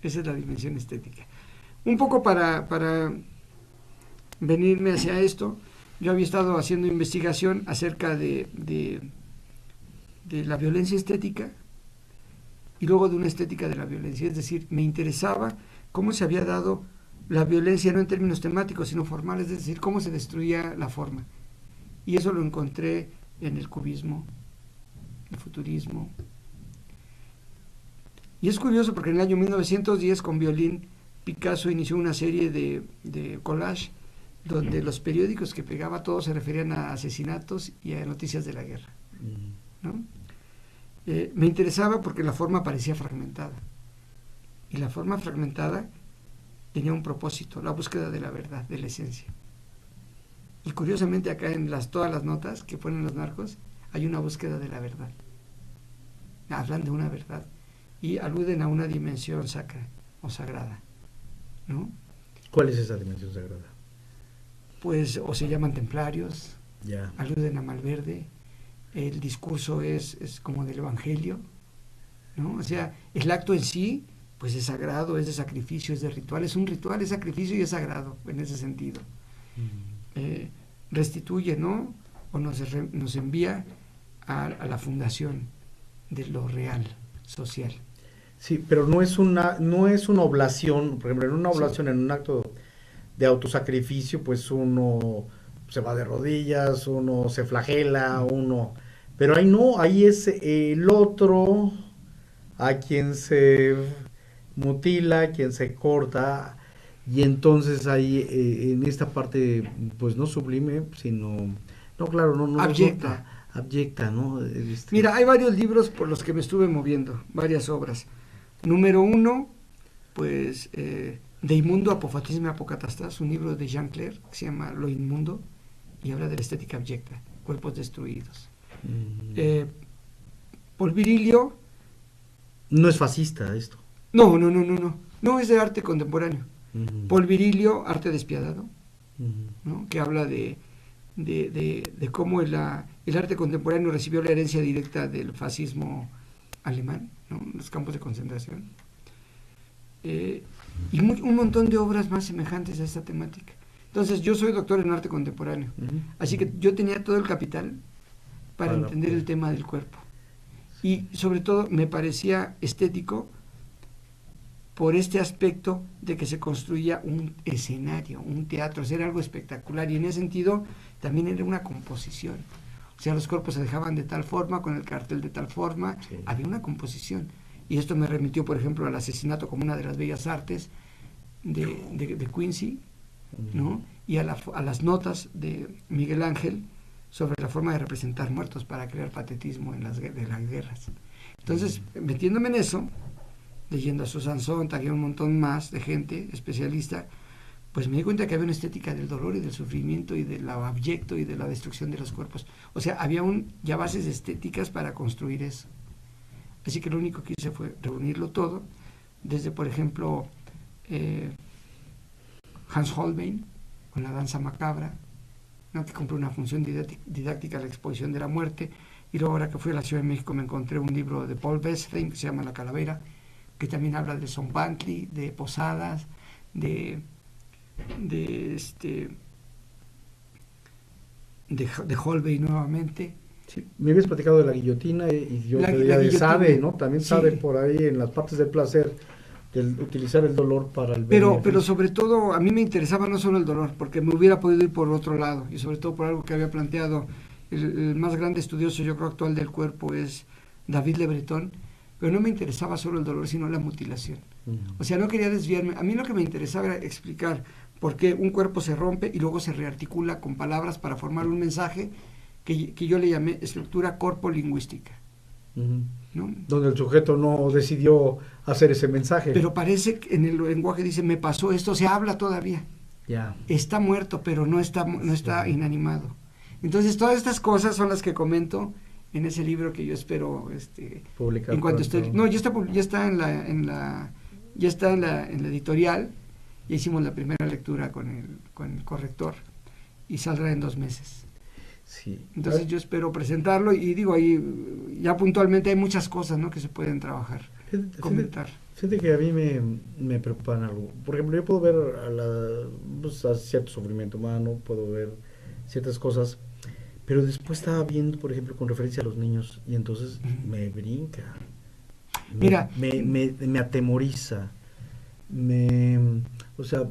la dimensión estética. Un poco para venirme hacia esto, yo había estado haciendo investigación acerca de de la violencia estética y luego de una estética de la violencia. Es decir, me interesaba cómo se había dado la violencia, no en términos temáticos, sino formales, es decir, cómo se destruía la forma. Y eso lo encontré en el cubismo, el futurismo. Y es curioso porque en el año 1910, con violín, Picasso inició una serie de collage donde los periódicos que pegaba todos se referían a asesinatos y a noticias de la guerra, ¿no? Me interesaba porque la forma parecía fragmentada. Y la forma fragmentada tenía un propósito, la búsqueda de la verdad, de la esencia. Y curiosamente acá en todas las notas que ponen los narcos hay una búsqueda de la verdad. Hablan de una verdad y aluden a una dimensión sacra o sagrada, ¿no? ¿Cuál es esa dimensión sagrada? Pues o se llaman templarios, Ya. aluden a Malverde, el discurso es como del Evangelio, ¿no? O sea, el acto en sí pues es sagrado, es de sacrificio, es de ritual, es un ritual, es sacrificio y es sagrado en ese sentido. Restituye, ¿no? O nos envía a la fundación de lo real, social. Sí, pero no es una oblación, por ejemplo, en una oblación, sí, en un acto de autosacrificio, pues uno se va de rodillas, uno se flagela, pero ahí no, ahí es el otro a quien se mutila, a quien se corta, y entonces ahí en esta parte, pues no sublime, sino, no, claro, no abyecta. Abyecta, ¿no? Mira, hay varios libros por los que me estuve moviendo, varias obras. Número 1, pues, De Inmundo, Apofatismo y Apocatastás, un libro de Jean Clair que se llama Lo Inmundo y habla de la estética abyecta, cuerpos destruidos. Polvirilio. No es fascista esto. No, es de arte contemporáneo. Polvirilio, arte despiadado, ¿no? Que habla de cómo el arte contemporáneo recibió la herencia directa del fascismo alemán, ¿no? En los campos de concentración. Y un montón de obras más semejantes a esta temática. Entonces, yo soy doctor en arte contemporáneo, así que yo tenía todo el capital para entender el tema del cuerpo. Y sobre todo me parecía estético por este aspecto de que se construía un escenario, un teatro, hacer algo espectacular, y en ese sentido también era una composición. O sea, los cuerpos se dejaban de tal forma, con el cartel de tal forma, sí. Había una composición. Y esto me remitió, por ejemplo, al asesinato como una de las bellas artes de Quincy, ¿no? Y a las notas de Miguel Ángel sobre la forma de representar muertos para crear patetismo de las guerras. Entonces, metiéndome en eso, leyendo a Susan Sontag y un montón más de gente especialista, pues me di cuenta que había una estética del dolor y del sufrimiento y de lo abyecto y de la destrucción de los cuerpos. O sea, había ya bases estéticas para construir eso. Así que lo único que hice fue reunirlo todo, desde, por ejemplo, Hans Holbein, con la danza macabra, ¿no? Que cumple una función didáctica a la exposición de la muerte. Y luego, ahora que fui a la Ciudad de México, me encontré un libro de Paul Besstheim que se llama La Calavera, que también habla de Zombantley, de Posadas, de Holbein nuevamente. Sí, me habías platicado de la guillotina y yo te diría de Sade, ¿no? También sí. Sade por ahí en las partes del placer, del utilizar el dolor para el beneficio. Pero sobre todo a mí me interesaba no solo el dolor, porque me hubiera podido ir por otro lado, y sobre todo por algo que había planteado el más grande estudioso, yo creo, actual del cuerpo es David Le Breton, pero no me interesaba solo el dolor, sino la mutilación. O sea, no quería desviarme. A mí lo que me interesaba era explicar por qué un cuerpo se rompe y luego se rearticula con palabras para formar un mensaje que yo le llamé estructura corpolingüística. ¿No? Donde el sujeto no decidió hacer ese mensaje. Pero parece que en el lenguaje dice, me pasó esto, se habla todavía. Yeah. Está muerto, pero no está inanimado. Entonces, todas estas cosas son las que comento en ese libro que yo espero publicar en cuanto esté. No, ya está en la editorial. Ya hicimos la primera lectura con el corrector y saldrá en 2 meses. Sí. Entonces yo espero presentarlo y digo, ahí ya puntualmente hay muchas cosas, ¿no?, que se pueden trabajar, comentar. Fíjate que a mí me preocupan algo. Por ejemplo, yo puedo ver a cierto sufrimiento humano, puedo ver ciertas cosas, pero después estaba viendo, por ejemplo, con referencia a los niños, y entonces me brinca, Mira, me atemoriza, o sea,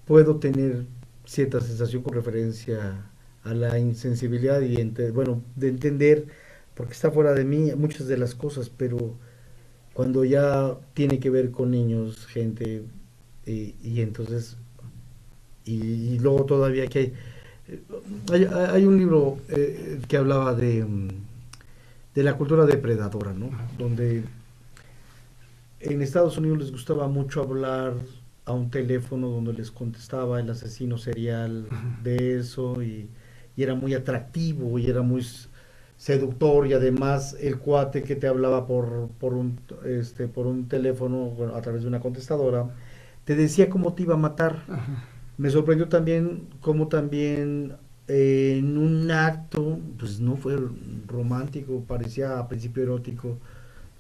puedo tener cierta sensación con referencia a la insensibilidad y, bueno, de entender, porque está fuera de mí muchas de las cosas, pero cuando ya tiene que ver con niños, gente, y entonces, y luego todavía que hay un libro que hablaba de la cultura depredadora, ¿no? Donde en Estados Unidos les gustaba mucho hablar a un teléfono donde les contestaba el asesino serial de eso, y era muy atractivo y era muy seductor, y además el cuate que te hablaba por un teléfono, bueno, a través de una contestadora, te decía cómo te iba a matar. ajá, Me sorprendió también cómo también en un acto, pues no fue romántico, parecía a principio erótico,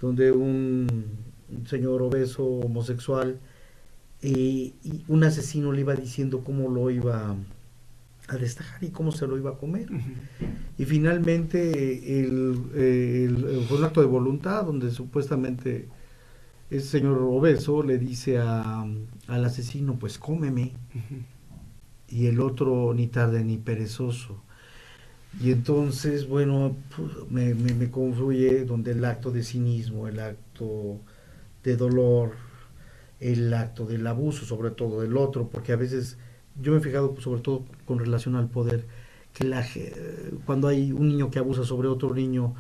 donde un señor obeso homosexual, y un asesino le iba diciendo cómo lo iba a destajar y cómo se lo iba a comer. ujú, Y finalmente fue un acto de voluntad donde supuestamente ese señor obeso le dice al asesino, pues cómeme, ujú. y el otro ni tarde ni perezoso. Y entonces, bueno, me confluye donde el acto de cinismo, el acto de dolor, el acto del abuso, sobre todo del otro, porque a veces yo me he fijado, sobre todo con relación al poder, que cuando hay un niño que abusa sobre otro niño,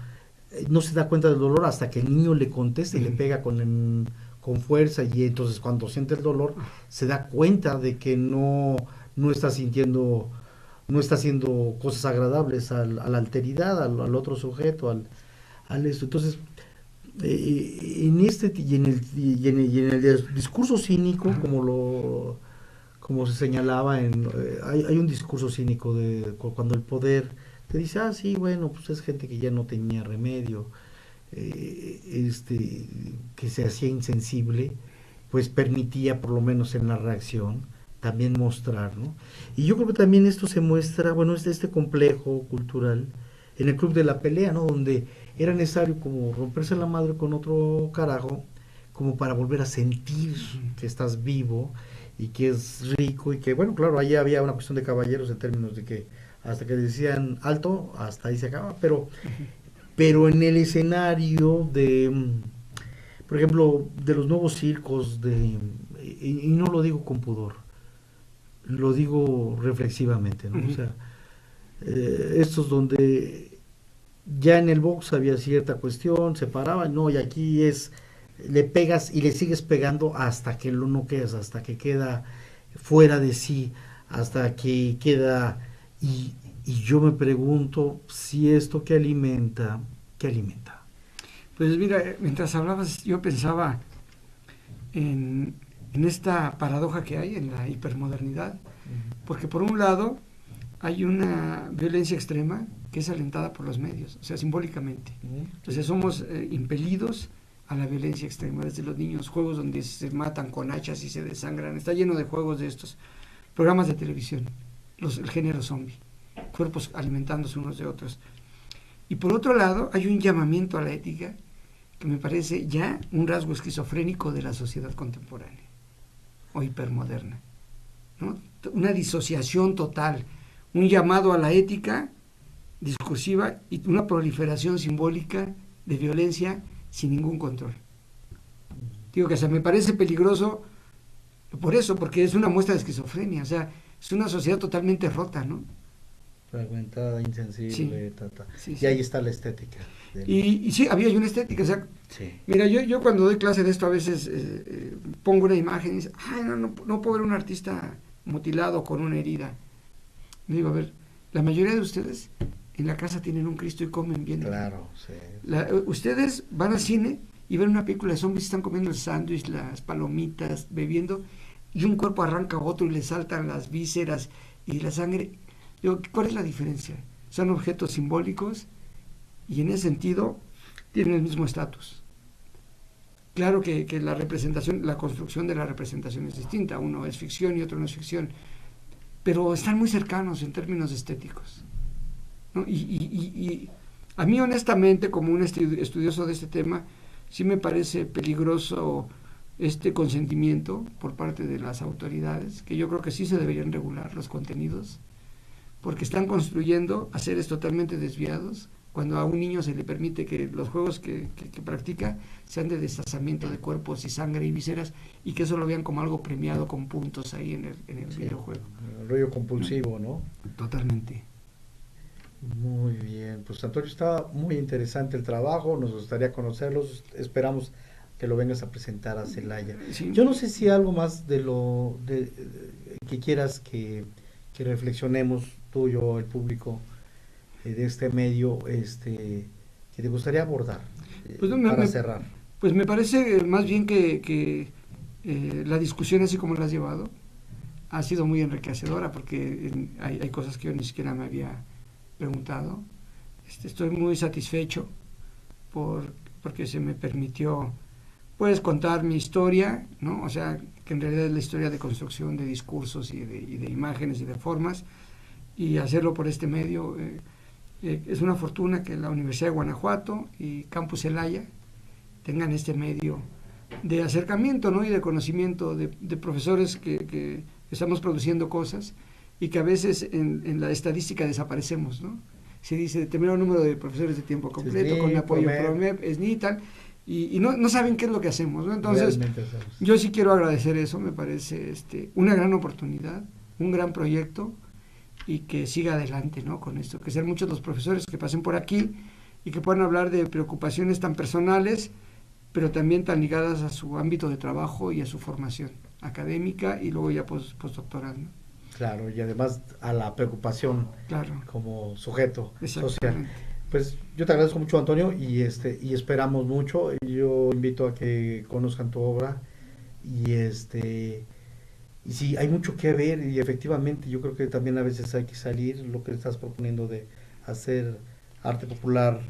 no se da cuenta del dolor hasta que el niño le contesta y le pega con fuerza, y entonces cuando siente el dolor se da cuenta de que no está sintiendo, no está haciendo cosas agradables a la alteridad, al otro sujeto, al esto. Entonces, en este y en el discurso cínico, como se señalaba, hay un discurso cínico de cuando el poder te dice, ah, sí, bueno, pues es gente que ya no tenía remedio, que se hacía insensible, pues permitía, por lo menos en la reacción, también mostrar, ¿no? Y yo creo que también esto se muestra, bueno, este complejo cultural en el club de la pelea, ¿no? Donde era necesario como romperse la madre con otro carajo, como para volver a sentir que estás vivo y que es rico, y que, bueno, claro, ahí había una cuestión de caballeros en términos de que hasta que decían alto, hasta ahí se acaba, pero en el escenario por ejemplo, de los nuevos circos, y no lo digo con pudor, lo digo reflexivamente, ¿no? O sea, estos donde ya en el box había cierta cuestión, se paraban, no, y aquí le pegas y le sigues pegando hasta que lo noqueas, hasta que queda fuera de sí, hasta que queda, y yo me pregunto si esto que alimenta, ¿qué alimenta? Pues mira, mientras hablabas yo pensaba en esta paradoja que hay en la hipermodernidad, porque por un lado hay una violencia extrema que es alentada por los medios, o sea, simbólicamente. Entonces somos impelidos a la violencia extrema, desde los niños, juegos donde se matan con hachas y se desangran, está lleno de juegos de estos, programas de televisión, el género zombie, cuerpos alimentándose unos de otros. Y por otro lado, hay un llamamiento a la ética que me parece ya un rasgo esquizofrénico de la sociedad contemporánea o hipermoderna, ¿no? Una disociación total, un llamado a la ética discursiva y una proliferación simbólica de violencia sin ningún control. Digo que me parece peligroso por eso, porque es una muestra de esquizofrenia, o sea, es una sociedad totalmente rota, ¿no? Fragmentada, insensible, Sí, sí, y sí. ahí está la estética. Y sí, había una estética, o sea, Sí. mira, yo cuando doy clase de esto a veces pongo una imagen y dice, ay, no puedo ver un artista mutilado con una herida. Me digo, a ver, la mayoría de ustedes en la casa tienen un Cristo y comen bien. Claro, sí. Ustedes van al cine y ven una película de zombies, están comiendo el sándwich, las palomitas, bebiendo, y un cuerpo arranca a otro y le saltan las vísceras y la sangre. Digo, ¿cuál es la diferencia? Son objetos simbólicos y en ese sentido tienen el mismo estatus. Claro que la representación, la construcción de la representación es distinta, uno es ficción y otro no es ficción, pero están muy cercanos en términos estéticos. ¿no? Y a mí honestamente, como un estudioso de este tema, sí me parece peligroso este consentimiento por parte de las autoridades, que yo creo que sí se deberían regular los contenidos, porque están construyendo a seres totalmente desviados, cuando a un niño se le permite que los juegos que practica sean de destazamiento de cuerpos y sangre y vísceras, y que eso lo vean como algo premiado con puntos ahí en el videojuego. El rollo compulsivo, ¿no? Totalmente. Muy bien, pues Antonio, está muy interesante el trabajo, nos gustaría conocerlos, esperamos que lo vengas a presentar a Celaya. Sí. Yo no sé si algo más que quieras que reflexionemos, tú, yo, el público de este medio, que te gustaría abordar, Pues para cerrar. Pues me parece más bien que la discusión, así como la has llevado, ha sido muy enriquecedora, porque hay cosas que yo ni siquiera me había preguntado. Estoy muy satisfecho porque se me permitió, pues, contar mi historia, ¿no? O sea, que en realidad es la historia de construcción de discursos y de imágenes y de formas, y hacerlo por este medio. Es una fortuna que la Universidad de Guanajuato y Campus Celaya tengan este medio de acercamiento, ¿no? Y de conocimiento de profesores que estamos produciendo cosas, y que a veces en la estadística desaparecemos, ¿no? Se dice determinado número de profesores de tiempo completo, con apoyo PROMEP, SNI y tal, y no saben qué es lo que hacemos, ¿no? Entonces, yo sí quiero agradecer eso, me parece una gran oportunidad, un gran proyecto, y que siga adelante, ¿no? Con esto, que sean muchos los profesores que pasen por aquí y que puedan hablar de preocupaciones tan personales, pero también tan ligadas a su ámbito de trabajo y a su formación académica y luego ya postdoctoral, ¿no? Claro, y además a la preocupación, claro, como sujeto social. Pues yo te agradezco mucho, Antonio, y esperamos mucho. Yo invito a que conozcan tu obra, y y sí, hay mucho que ver, y efectivamente yo creo que también a veces hay que salir, lo que estás proponiendo de hacer arte popular,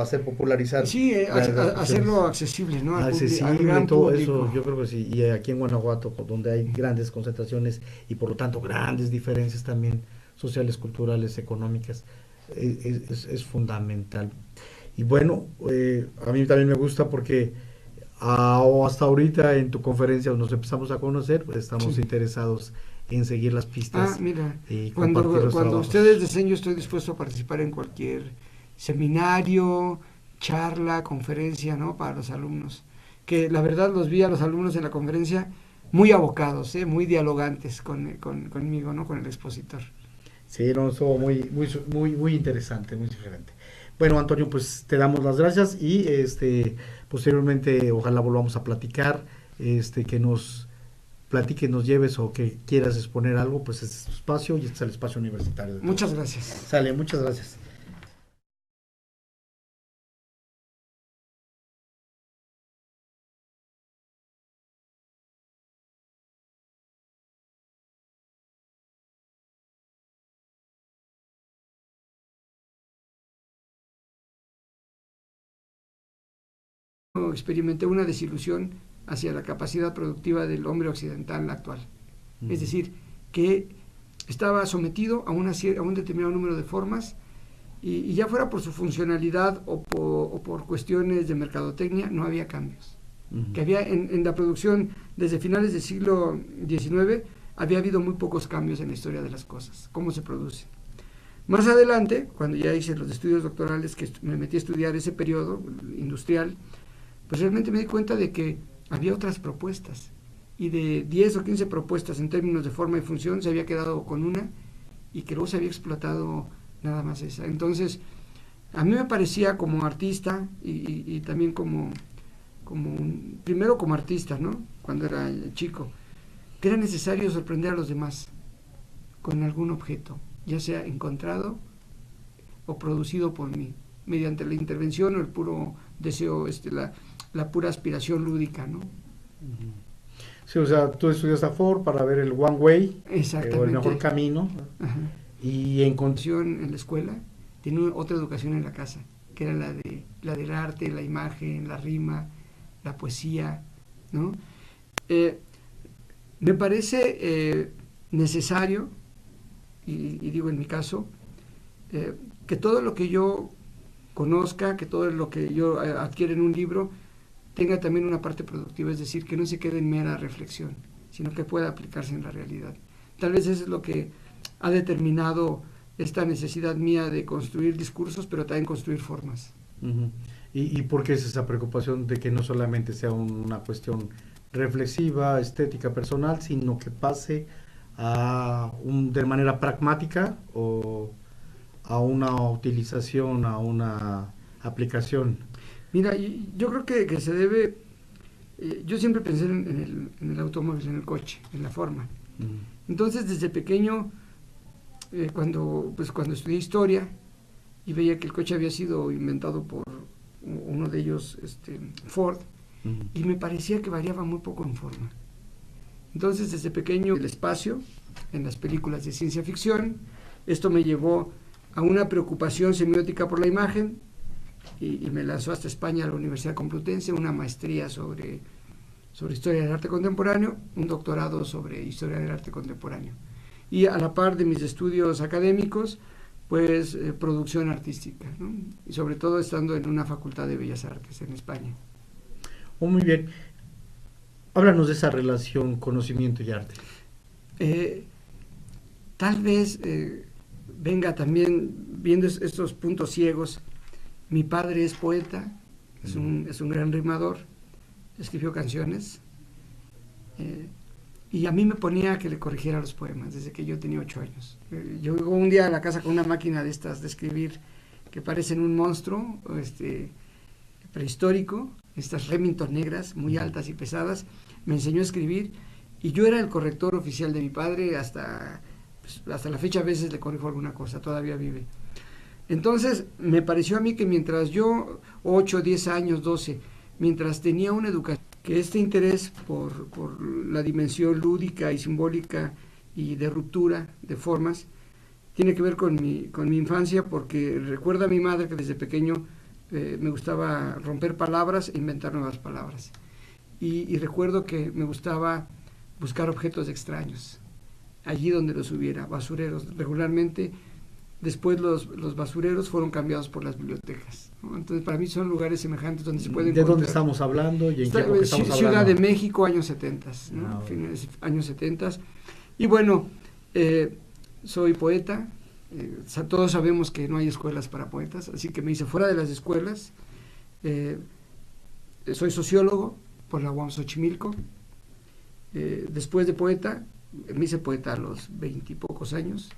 hacer popularizar. Sí, hacerlo accesible, ¿no? Accesible, al gran todo público. Eso, yo creo que sí. Y aquí en Guanajuato, donde hay grandes concentraciones y por lo tanto grandes diferencias también sociales, culturales, económicas, es fundamental. Y bueno, a mí también me gusta porque hasta ahorita en tu conferencia nos empezamos a conocer, pues estamos interesados en seguir las pistas. Mira, cuando ustedes deseen, yo estoy dispuesto a participar en cualquier seminario, charla, conferencia, ¿no? Para los alumnos, que la verdad los vi a los alumnos en la conferencia muy abocados, muy dialogantes conmigo, ¿no? Con el expositor. Sí, no, estuvo muy interesante, muy sugerente. Bueno, Antonio, pues te damos las gracias, y posteriormente ojalá volvamos a platicar, que nos platiques, nos lleves, o que quieras exponer algo, pues este es tu espacio y este es el espacio universitario. Muchas gracias. Sale, muchas gracias. Experimenté una desilusión hacia la capacidad productiva del hombre occidental actual. Es decir, que estaba sometido a un determinado número de formas, y ya fuera por su funcionalidad o por cuestiones de mercadotecnia, no había cambios. Que había en la producción desde finales del siglo XIX había habido muy pocos cambios en la historia de las cosas, cómo se producen. Más adelante, cuando ya hice los estudios doctorales, que me metí a estudiar ese periodo industrial, pues realmente me di cuenta de que había otras propuestas, y de 10 o 15 propuestas en términos de forma y función se había quedado con una, y que luego se había explotado nada más esa. Entonces, a mí me parecía, como artista y también primero como artista, ¿no? Cuando era chico, que era necesario sorprender a los demás con algún objeto, ya sea encontrado o producido por mí, mediante la intervención o el puro deseo, la pura aspiración lúdica, ¿no? Sí, o sea, tú estudias a Ford para ver el one way, o el mejor camino. Ajá. Y en la escuela, tenía otra educación en la casa, que era la del arte, la imagen, la rima, la poesía, ¿no? Me parece necesario, y digo en mi caso, que todo lo que yo conozca, que todo lo que yo adquiera en un libro tenga también una parte productiva, es decir, que no se quede en mera reflexión, sino que pueda aplicarse en la realidad. Tal vez eso es lo que ha determinado esta necesidad mía de construir discursos, pero también construir formas. Uh-huh. ¿Y por qué es esa preocupación de que no solamente sea una cuestión reflexiva, estética, personal, sino que pase de manera pragmática o a una utilización, a una aplicación? Mira, yo creo que se debe, yo siempre pensé en el automóvil, en el coche, en la forma. Entonces, desde pequeño, cuando estudié historia y veía que el coche había sido inventado por uno de ellos, Ford, y me parecía que variaba muy poco en forma. Entonces, desde pequeño, el espacio, en las películas de ciencia ficción, esto me llevó a una preocupación semiótica por la imagen, y me lanzó hasta España a la Universidad Complutense, una maestría sobre historia del arte contemporáneo, un doctorado sobre historia del arte contemporáneo. Y a la par de mis estudios académicos, pues producción artística, ¿no? Y sobre todo estando en una facultad de Bellas Artes en España. Oh, muy bien. Háblanos de esa relación conocimiento y arte. Tal vez venga también viendo estos puntos ciegos. Mi padre es poeta, es un gran rimador, escribió canciones, y a mí me ponía a que le corrigiera los poemas desde que yo tenía 8 años. Yo llego un día a la casa con una máquina de estas de escribir que parecen un monstruo prehistórico, estas Remington negras, muy altas y pesadas. Me enseñó a escribir y yo era el corrector oficial de mi padre, hasta la fecha a veces le corrijo alguna cosa, todavía vive. Entonces me pareció a mí que mientras yo, 8, 10 años, 12, mientras tenía una educación, que este interés por la dimensión lúdica y simbólica y de ruptura de formas tiene que ver con mi infancia, porque recuerdo a mi madre que desde pequeño me gustaba romper palabras e inventar nuevas palabras. Y recuerdo que me gustaba buscar objetos extraños, allí donde los hubiera, basureros. Regularmente, después los basureros fueron cambiados por las bibliotecas, ¿no? Entonces, para mí son lugares semejantes donde se pueden encontrar. ¿De dónde estamos hablando y en qué época estamos hablando? Ciudad de México, años 70, ¿no? Fines años 70. Y bueno, soy poeta. Todos sabemos que no hay escuelas para poetas, así que me hice fuera de las escuelas. Soy sociólogo por la UAM Xochimilco. Después de poeta, me hice poeta a los 20 y pocos años.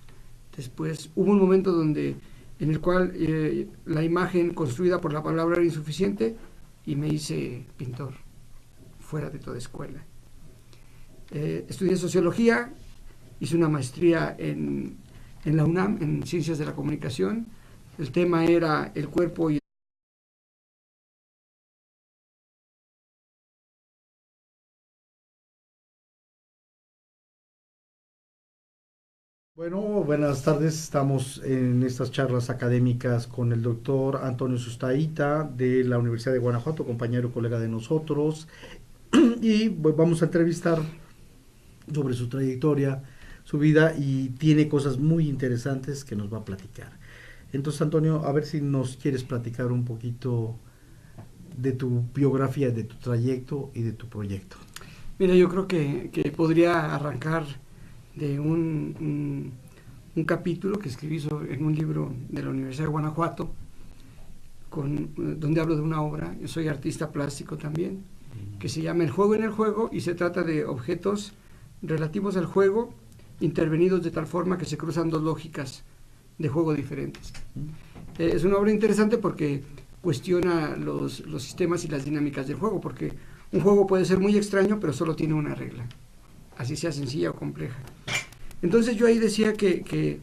Después hubo un momento en el cual la imagen construida por la palabra era insuficiente y me hice pintor, fuera de toda escuela. Estudié sociología, hice una maestría en la UNAM, en Ciencias de la Comunicación. El tema era el cuerpo y Bueno, buenas tardes. Estamos en estas charlas académicas con el doctor Antonio Sustaita de la Universidad de Guanajuato, compañero y colega de nosotros, y vamos a entrevistar sobre su trayectoria, su vida, y tiene cosas muy interesantes que nos va a platicar. Entonces, Antonio, a ver si nos quieres platicar un poquito de tu biografía, de tu trayecto y de tu proyecto. Mira, yo creo que podría arrancar de un capítulo que escribí en un libro de la Universidad de Guanajuato, donde hablo de una obra. Yo soy artista plástico también, que se llama El juego en el juego, y se trata de objetos relativos al juego, intervenidos de tal forma que se cruzan dos lógicas de juego diferentes. Es una obra interesante porque cuestiona los sistemas y las dinámicas del juego, porque un juego puede ser muy extraño, pero solo tiene una regla, así sea sencilla o compleja. Entonces yo ahí decía que